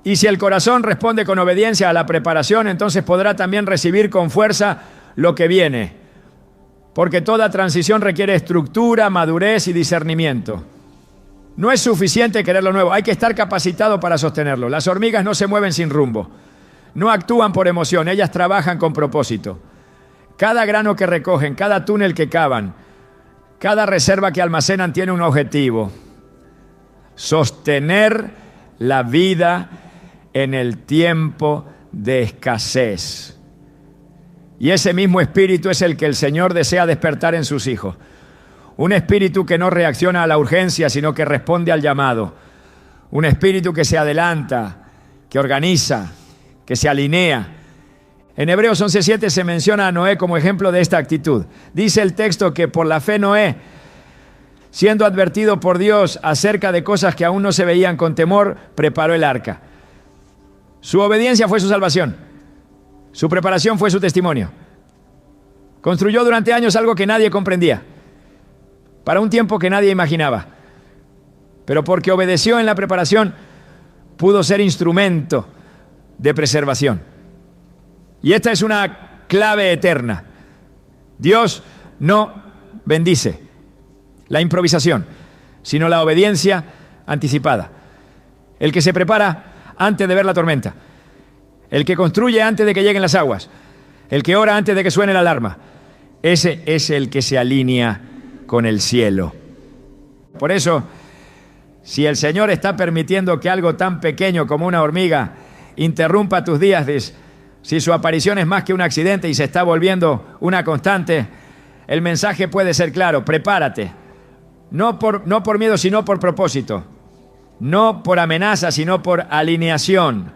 Y si el corazón responde con obediencia a la preparación, entonces podrá también recibir con fuerza lo que viene. Porque toda transición requiere estructura, madurez y discernimiento. No es suficiente querer lo nuevo, hay que estar capacitado para sostenerlo. Las hormigas no se mueven sin rumbo, no actúan por emoción, ellas trabajan con propósito. Cada grano que recogen, cada túnel que cavan, cada reserva que almacenan tiene un objetivo: sostener la vida en el tiempo de escasez. Y ese mismo espíritu es el que el Señor desea despertar en sus hijos. Un espíritu que no reacciona a la urgencia, sino que responde al llamado. Un espíritu que se adelanta, que organiza, que se alinea. En Hebreos 11:7 se menciona a Noé como ejemplo de esta actitud. Dice el texto que por la fe Noé, siendo advertido por Dios acerca de cosas que aún no se veían con temor, preparó el arca. Su obediencia fue su salvación. Su preparación fue su testimonio. Construyó durante años algo que nadie comprendía, para un tiempo que nadie imaginaba. Pero porque obedeció en la preparación, pudo ser instrumento de preservación. Y esta es una clave eterna. Dios no bendice la improvisación, sino la obediencia anticipada. El que se prepara antes de ver la tormenta, el que construye antes de que lleguen las aguas, el que ora antes de que suene la alarma, ese es el que se alinea con el cielo. Por eso, si el Señor está permitiendo que algo tan pequeño como una hormiga interrumpa tus días, si su aparición es más que un accidente y se está volviendo una constante, el mensaje puede ser claro: prepárate. No por miedo, sino por propósito. No por amenaza, sino por alineación.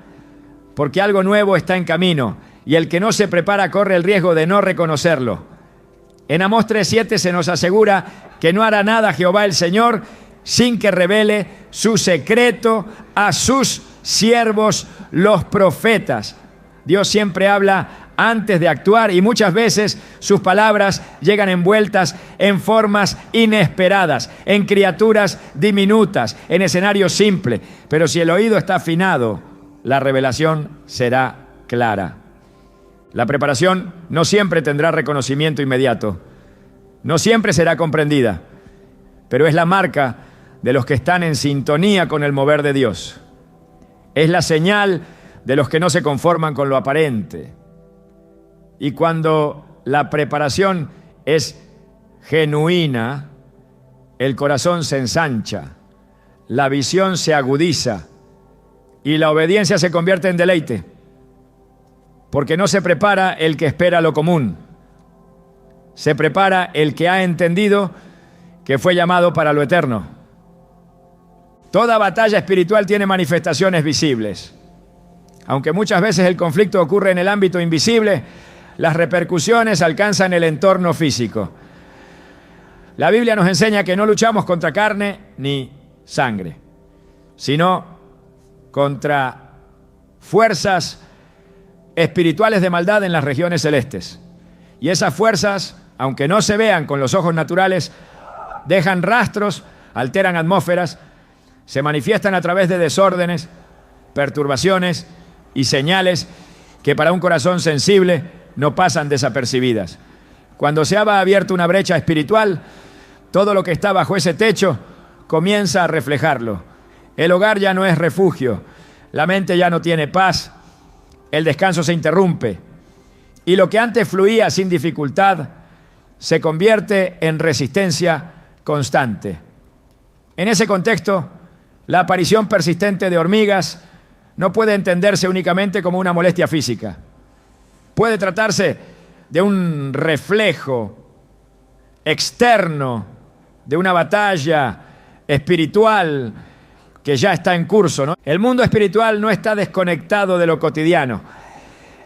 Porque algo nuevo está en camino y el que no se prepara corre el riesgo de no reconocerlo. En Amós 3:7 se nos asegura que no hará nada Jehová el Señor sin que revele su secreto a sus siervos los profetas. Dios siempre habla antes de actuar y muchas veces sus palabras llegan envueltas en formas inesperadas, en criaturas diminutas, en escenarios simples. Pero si el oído está afinado, la revelación será clara. La preparación no siempre tendrá reconocimiento inmediato, no siempre será comprendida, pero es la marca de los que están en sintonía con el mover de Dios. Es la señal de los que no se conforman con lo aparente. Y cuando la preparación es genuina, el corazón se ensancha, la visión se agudiza y la obediencia se convierte en deleite. Porque no se prepara el que espera lo común, se prepara el que ha entendido que fue llamado para lo eterno. Toda batalla espiritual tiene manifestaciones visibles. Aunque muchas veces el conflicto ocurre en el ámbito invisible, las repercusiones alcanzan el entorno físico. La Biblia nos enseña que no luchamos contra carne ni sangre, sino contra fuerzas espirituales de maldad en las regiones celestes. Y esas fuerzas, aunque no se vean con los ojos naturales, dejan rastros, alteran atmósferas, se manifiestan a través de desórdenes, perturbaciones y señales que para un corazón sensible no pasan desapercibidas. Cuando se ha abierto una brecha espiritual, todo lo que está bajo ese techo comienza a reflejarlo. El hogar ya no es refugio, la mente ya no tiene paz, el descanso se interrumpe y lo que antes fluía sin dificultad se convierte en resistencia constante. En ese contexto, la aparición persistente de hormigas no puede entenderse únicamente como una molestia física. Puede tratarse de un reflejo externo de una batalla espiritual que ya está en curso, ¿no? El mundo espiritual no está desconectado de lo cotidiano.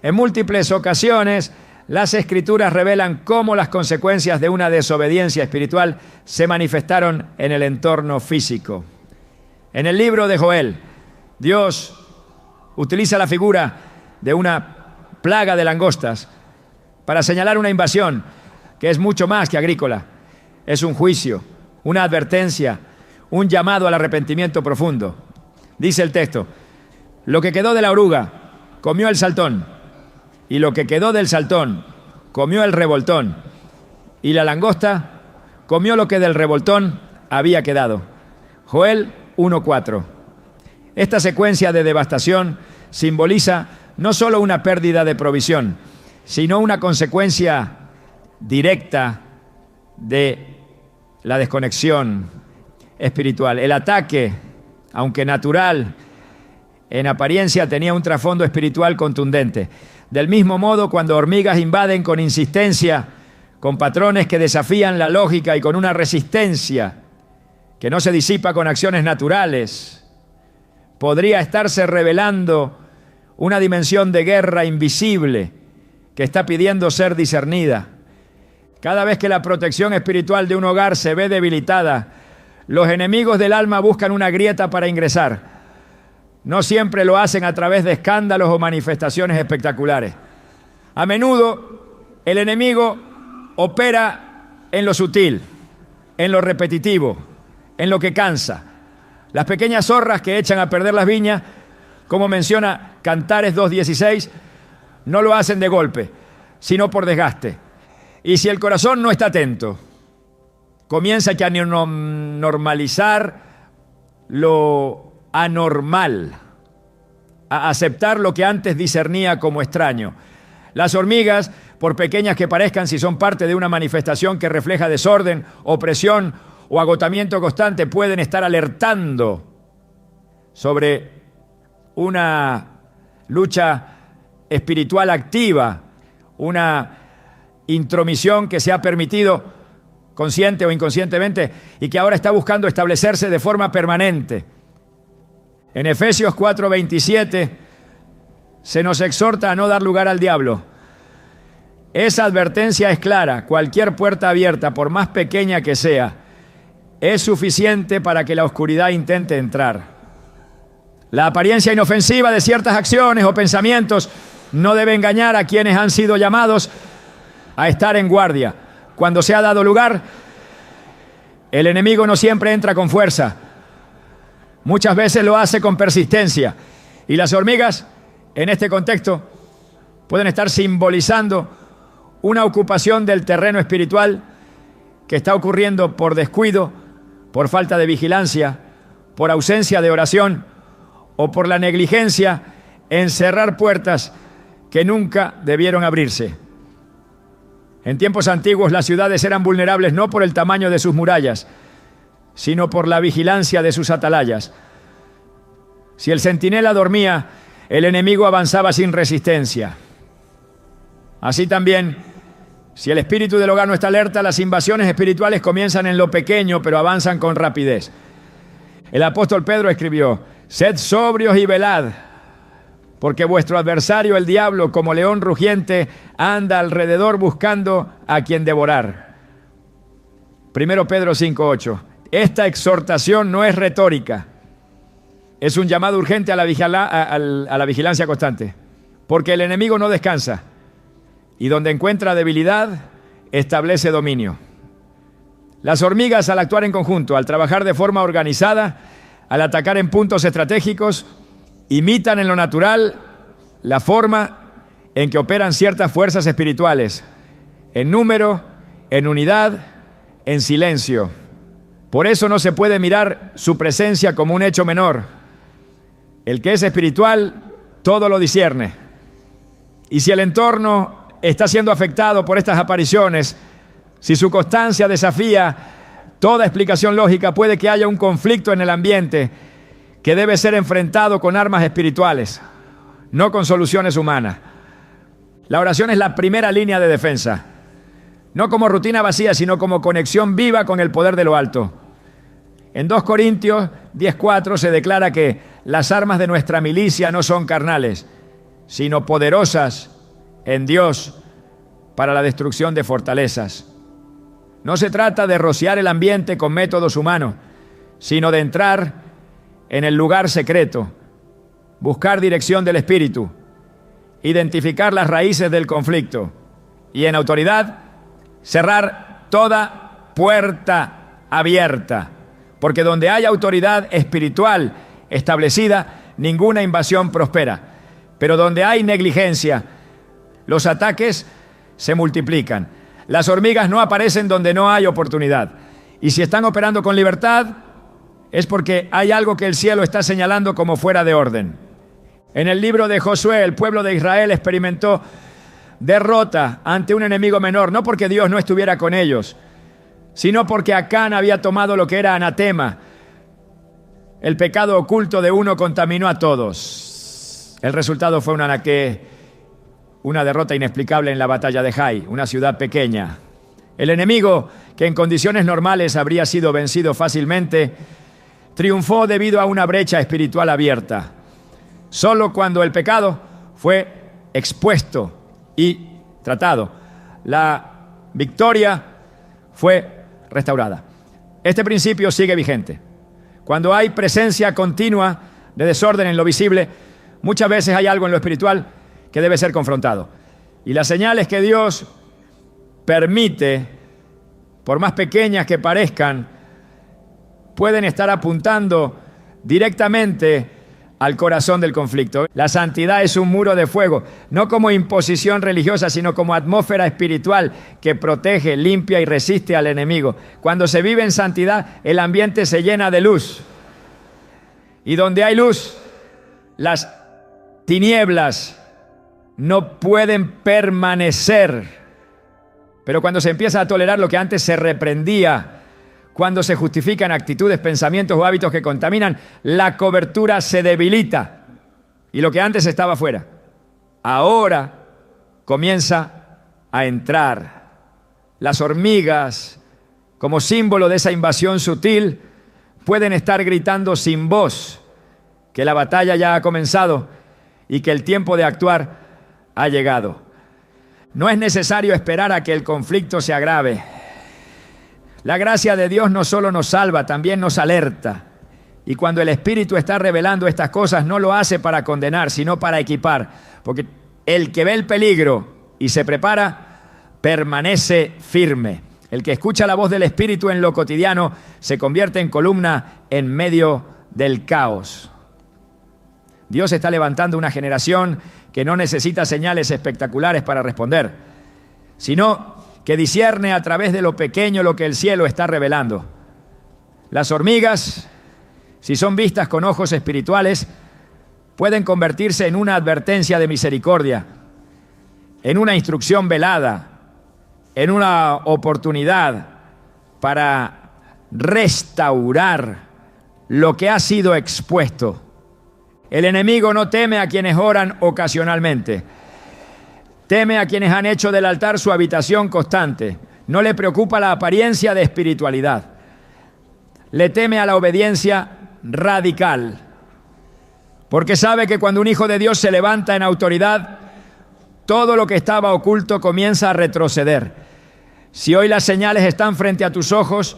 En múltiples ocasiones, las Escrituras revelan cómo las consecuencias de una desobediencia espiritual se manifestaron en el entorno físico. En el libro de Joel, Dios utiliza la figura de una plaga de langostas para señalar una invasión que es mucho más que agrícola. Es un juicio, una advertencia, un llamado al arrepentimiento profundo. Dice el texto: lo que quedó de la oruga comió el saltón, y lo que quedó del saltón comió el revoltón, y la langosta comió lo que del revoltón había quedado. Joel 1:4. Esta secuencia de devastación simboliza no solo una pérdida de provisión, sino una consecuencia directa de la desconexión espiritual. El ataque, aunque natural, en apariencia tenía un trasfondo espiritual contundente. Del mismo modo, cuando hormigas invaden con insistencia, con patrones que desafían la lógica y con una resistencia que no se disipa con acciones naturales, podría estarse revelando una dimensión de guerra invisible que está pidiendo ser discernida. Cada vez que la protección espiritual de un hogar se ve debilitada, los enemigos del alma buscan una grieta para ingresar. No siempre lo hacen a través de escándalos o manifestaciones espectaculares. A menudo el enemigo opera en lo sutil, en lo repetitivo, en lo que cansa. Las pequeñas zorras que echan a perder las viñas, como menciona Cantares 2:16, no lo hacen de golpe, sino por desgaste. Y si el corazón no está atento, comienza a normalizar lo anormal, a aceptar lo que antes discernía como extraño. Las hormigas, por pequeñas que parezcan, si son parte de una manifestación que refleja desorden, opresión o agotamiento constante, pueden estar alertando sobre una lucha espiritual activa, una intromisión que se ha permitido consciente o inconscientemente y que ahora está buscando establecerse de forma permanente. En Efesios 4:27 se nos exhorta a no dar lugar al diablo. Esa advertencia es clara: cualquier puerta abierta, por más pequeña que sea, es suficiente para que la oscuridad intente entrar. La apariencia inofensiva de ciertas acciones o pensamientos no debe engañar a quienes han sido llamados a estar en guardia. Cuando se ha dado lugar, el enemigo no siempre entra con fuerza. Muchas veces lo hace con persistencia. Y las hormigas, en este contexto, pueden estar simbolizando una ocupación del terreno espiritual que está ocurriendo por descuido, por falta de vigilancia, por ausencia de oración o por la negligencia en cerrar puertas que nunca debieron abrirse. En tiempos antiguos las ciudades eran vulnerables no por el tamaño de sus murallas, sino por la vigilancia de sus atalayas. Si el centinela dormía, el enemigo avanzaba sin resistencia. Así también, si el espíritu del hogar no está alerta, las invasiones espirituales comienzan en lo pequeño, pero avanzan con rapidez. El apóstol Pedro escribió: sed sobrios y velad, porque vuestro adversario, el diablo, como león rugiente, anda alrededor buscando a quien devorar. 1 Pedro 5:8. Esta exhortación no es retórica, es un llamado urgente a la vigilancia constante, porque el enemigo no descansa y donde encuentra debilidad, establece dominio. Las hormigas, al actuar en conjunto, al trabajar de forma organizada, al atacar en puntos estratégicos, imitan en lo natural la forma en que operan ciertas fuerzas espirituales, en número, en unidad, en silencio. Por eso no se puede mirar su presencia como un hecho menor. El que es espiritual, todo lo discierne. Y si el entorno está siendo afectado por estas apariciones, si su constancia desafía toda explicación lógica, puede que haya un conflicto en el ambiente que debe ser enfrentado con armas espirituales, no con soluciones humanas. La oración es la primera línea de defensa, no como rutina vacía, sino como conexión viva con el poder de lo alto. En 2 Corintios 10:4 se declara que las armas de nuestra milicia no son carnales, sino poderosas en Dios para la destrucción de fortalezas. No se trata de rociar el ambiente con métodos humanos, sino de entrar en el lugar secreto, buscar dirección del Espíritu, identificar las raíces del conflicto y en autoridad cerrar toda puerta abierta, porque donde hay autoridad espiritual establecida, ninguna invasión prospera. Pero donde hay negligencia, los ataques se multiplican. Las hormigas no aparecen donde no hay oportunidad. Y si están operando con libertad, es porque hay algo que el cielo está señalando como fuera de orden. En el libro de Josué, el pueblo de Israel experimentó derrota ante un enemigo menor, no porque Dios no estuviera con ellos, sino porque Acán había tomado lo que era anatema. El pecado oculto de uno contaminó a todos. El resultado fue una derrota inexplicable en la batalla de Jai, una ciudad pequeña. El enemigo, que en condiciones normales habría sido vencido fácilmente, triunfó debido a una brecha espiritual abierta. Solo cuando el pecado fue expuesto y tratado. La victoria fue restaurada. Este principio sigue vigente. Cuando hay presencia continua de desorden en lo visible, muchas veces hay algo en lo espiritual que debe ser confrontado. Y las señales que Dios permite, por más pequeñas que parezcan, pueden estar apuntando directamente al corazón del conflicto. La santidad es un muro de fuego, no como imposición religiosa, sino como atmósfera espiritual que protege, limpia y resiste al enemigo. Cuando se vive en santidad, el ambiente se llena de luz. Y donde hay luz, las tinieblas no pueden permanecer. Pero cuando se empieza a tolerar lo que antes se reprendía, cuando se justifican actitudes, pensamientos o hábitos que contaminan, la cobertura se debilita. Y lo que antes estaba fuera, ahora comienza a entrar. Las hormigas, como símbolo de esa invasión sutil, pueden estar gritando sin voz que la batalla ya ha comenzado y que el tiempo de actuar ha llegado. No es necesario esperar a que el conflicto se agrave. La gracia de Dios no solo nos salva, también nos alerta. Y cuando el Espíritu está revelando estas cosas, no lo hace para condenar, sino para equipar. Porque el que ve el peligro y se prepara, permanece firme. El que escucha la voz del Espíritu en lo cotidiano se convierte en columna en medio del caos. Dios está levantando una generación que no necesita señales espectaculares para responder, sino que discierne a través de lo pequeño lo que el cielo está revelando. Las hormigas, si son vistas con ojos espirituales, pueden convertirse en una advertencia de misericordia, en una instrucción velada, en una oportunidad para restaurar lo que ha sido expuesto. El enemigo no teme a quienes oran ocasionalmente. Teme a quienes han hecho del altar su habitación constante. No le preocupa la apariencia de espiritualidad. Le teme a la obediencia radical. Porque sabe que cuando un hijo de Dios se levanta en autoridad, todo lo que estaba oculto comienza a retroceder. Si hoy las señales están frente a tus ojos,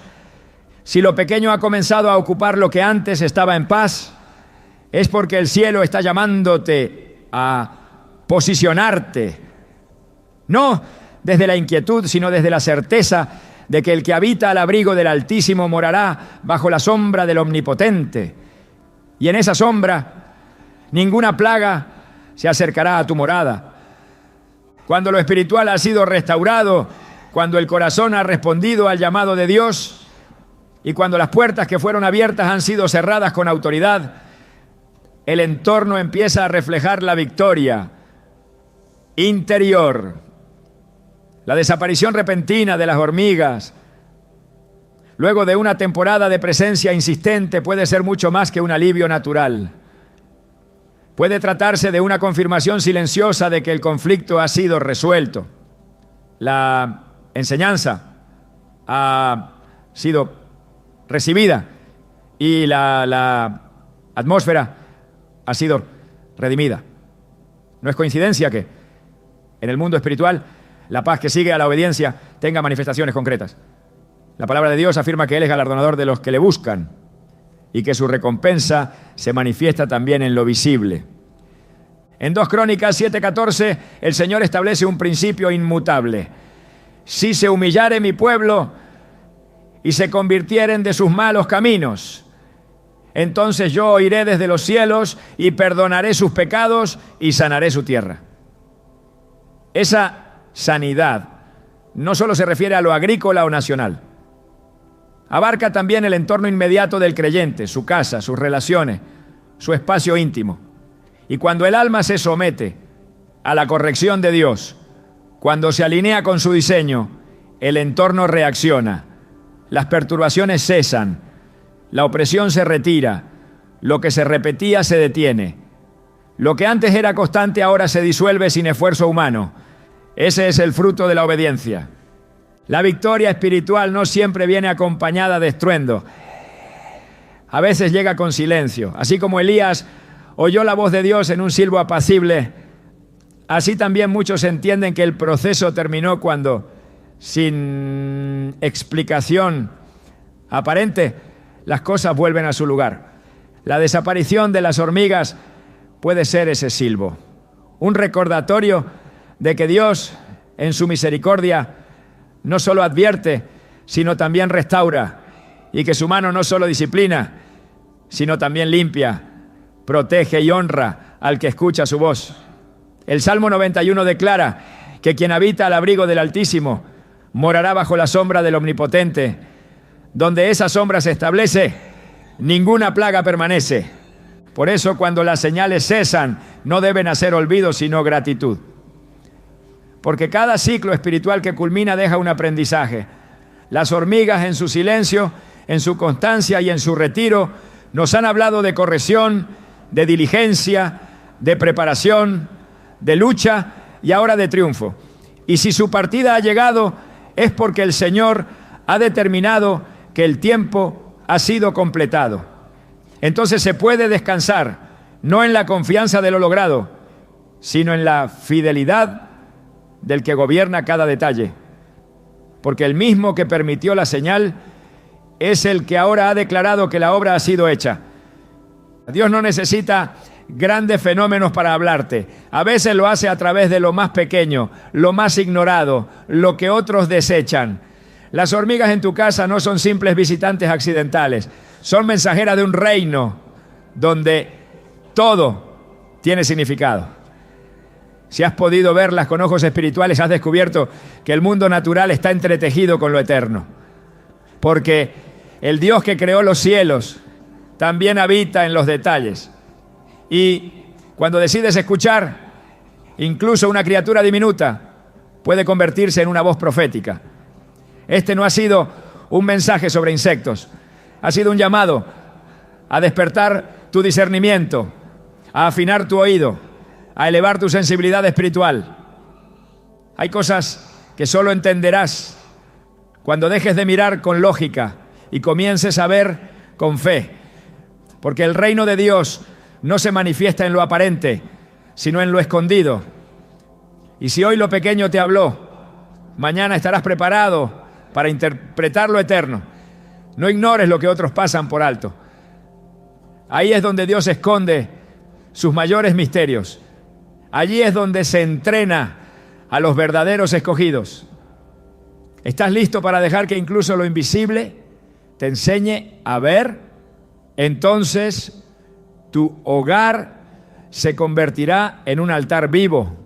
si lo pequeño ha comenzado a ocupar lo que antes estaba en paz, es porque el cielo está llamándote a posicionarte. No desde la inquietud, sino desde la certeza de que el que habita al abrigo del Altísimo morará bajo la sombra del Omnipotente. Y en esa sombra, ninguna plaga se acercará a tu morada. Cuando lo espiritual ha sido restaurado, cuando el corazón ha respondido al llamado de Dios y cuando las puertas que fueron abiertas han sido cerradas con autoridad, el entorno empieza a reflejar la victoria interior. La desaparición repentina de las hormigas, luego de una temporada de presencia insistente, puede ser mucho más que un alivio natural. Puede tratarse de una confirmación silenciosa de que el conflicto ha sido resuelto. La enseñanza ha sido recibida y la atmósfera ha sido redimida. No es coincidencia que en el mundo espiritual la paz que sigue a la obediencia tenga manifestaciones concretas. La palabra de Dios afirma que Él es galardonador de los que le buscan y que su recompensa se manifiesta también en lo visible. En 2 Crónicas 7:14, el Señor establece un principio inmutable. Si se humillare mi pueblo y se convirtieren de sus malos caminos, entonces yo oiré desde los cielos y perdonaré sus pecados y sanaré su tierra. Esa sanidad no solo se refiere a lo agrícola o nacional. Abarca también el entorno inmediato del creyente, su casa, sus relaciones, su espacio íntimo. Y cuando el alma se somete a la corrección de Dios, cuando se alinea con su diseño, el entorno reacciona, las perturbaciones cesan, la opresión se retira, lo que se repetía se detiene. Lo que antes era constante ahora se disuelve sin esfuerzo humano. Ese es el fruto de la obediencia. La victoria espiritual no siempre viene acompañada de estruendo. A veces llega con silencio. Así como Elías oyó la voz de Dios en un silbo apacible, Así también muchos entienden que el proceso terminó cuando, sin explicación aparente, las cosas vuelven a su lugar. La desaparición de las hormigas puede ser ese silbo, un recordatorio de que Dios, en su misericordia, no solo advierte, sino también restaura, y que su mano no solo disciplina, sino también limpia, protege y honra al que escucha su voz. El Salmo 91 declara que quien habita al abrigo del Altísimo morará bajo la sombra del Omnipotente. Donde esa sombra se establece, ninguna plaga permanece. Por eso, cuando las señales cesan, no deben hacer olvido, sino gratitud. Porque cada ciclo espiritual que culmina deja un aprendizaje. Las hormigas, en su silencio, en su constancia y en su retiro, nos han hablado de corrección, de diligencia, de preparación, de lucha y ahora de triunfo. Y si su partida ha llegado, es porque el Señor ha determinado que el tiempo ha sido completado. Entonces se puede descansar, no en la confianza de lo logrado, sino en la fidelidad del que gobierna cada detalle. Porque el mismo que permitió la señal es el que ahora ha declarado que la obra ha sido hecha. Dios no necesita grandes fenómenos para hablarte. A veces lo hace a través de lo más pequeño, lo más ignorado, lo que otros desechan. Las hormigas en tu casa no son simples visitantes accidentales, son mensajeras de un reino donde todo tiene significado. Si has podido verlas con ojos espirituales, has descubierto que el mundo natural está entretejido con lo eterno. Porque el Dios que creó los cielos también habita en los detalles. Y cuando decides escuchar, incluso una criatura diminuta puede convertirse en una voz profética. Este no ha sido un mensaje sobre insectos, ha sido un llamado a despertar tu discernimiento, a afinar tu oído, a elevar tu sensibilidad espiritual. Hay cosas que solo entenderás cuando dejes de mirar con lógica y comiences a ver con fe, porque el reino de Dios no se manifiesta en lo aparente, sino en lo escondido. Y si hoy lo pequeño te habló, mañana estarás preparado para interpretar lo eterno. No ignores lo que otros pasan por alto. Ahí es donde Dios esconde sus mayores misterios. Allí es donde se entrena a los verdaderos escogidos. ¿Estás listo para dejar que incluso lo invisible te enseñe a ver? Entonces tu hogar se convertirá en un altar vivo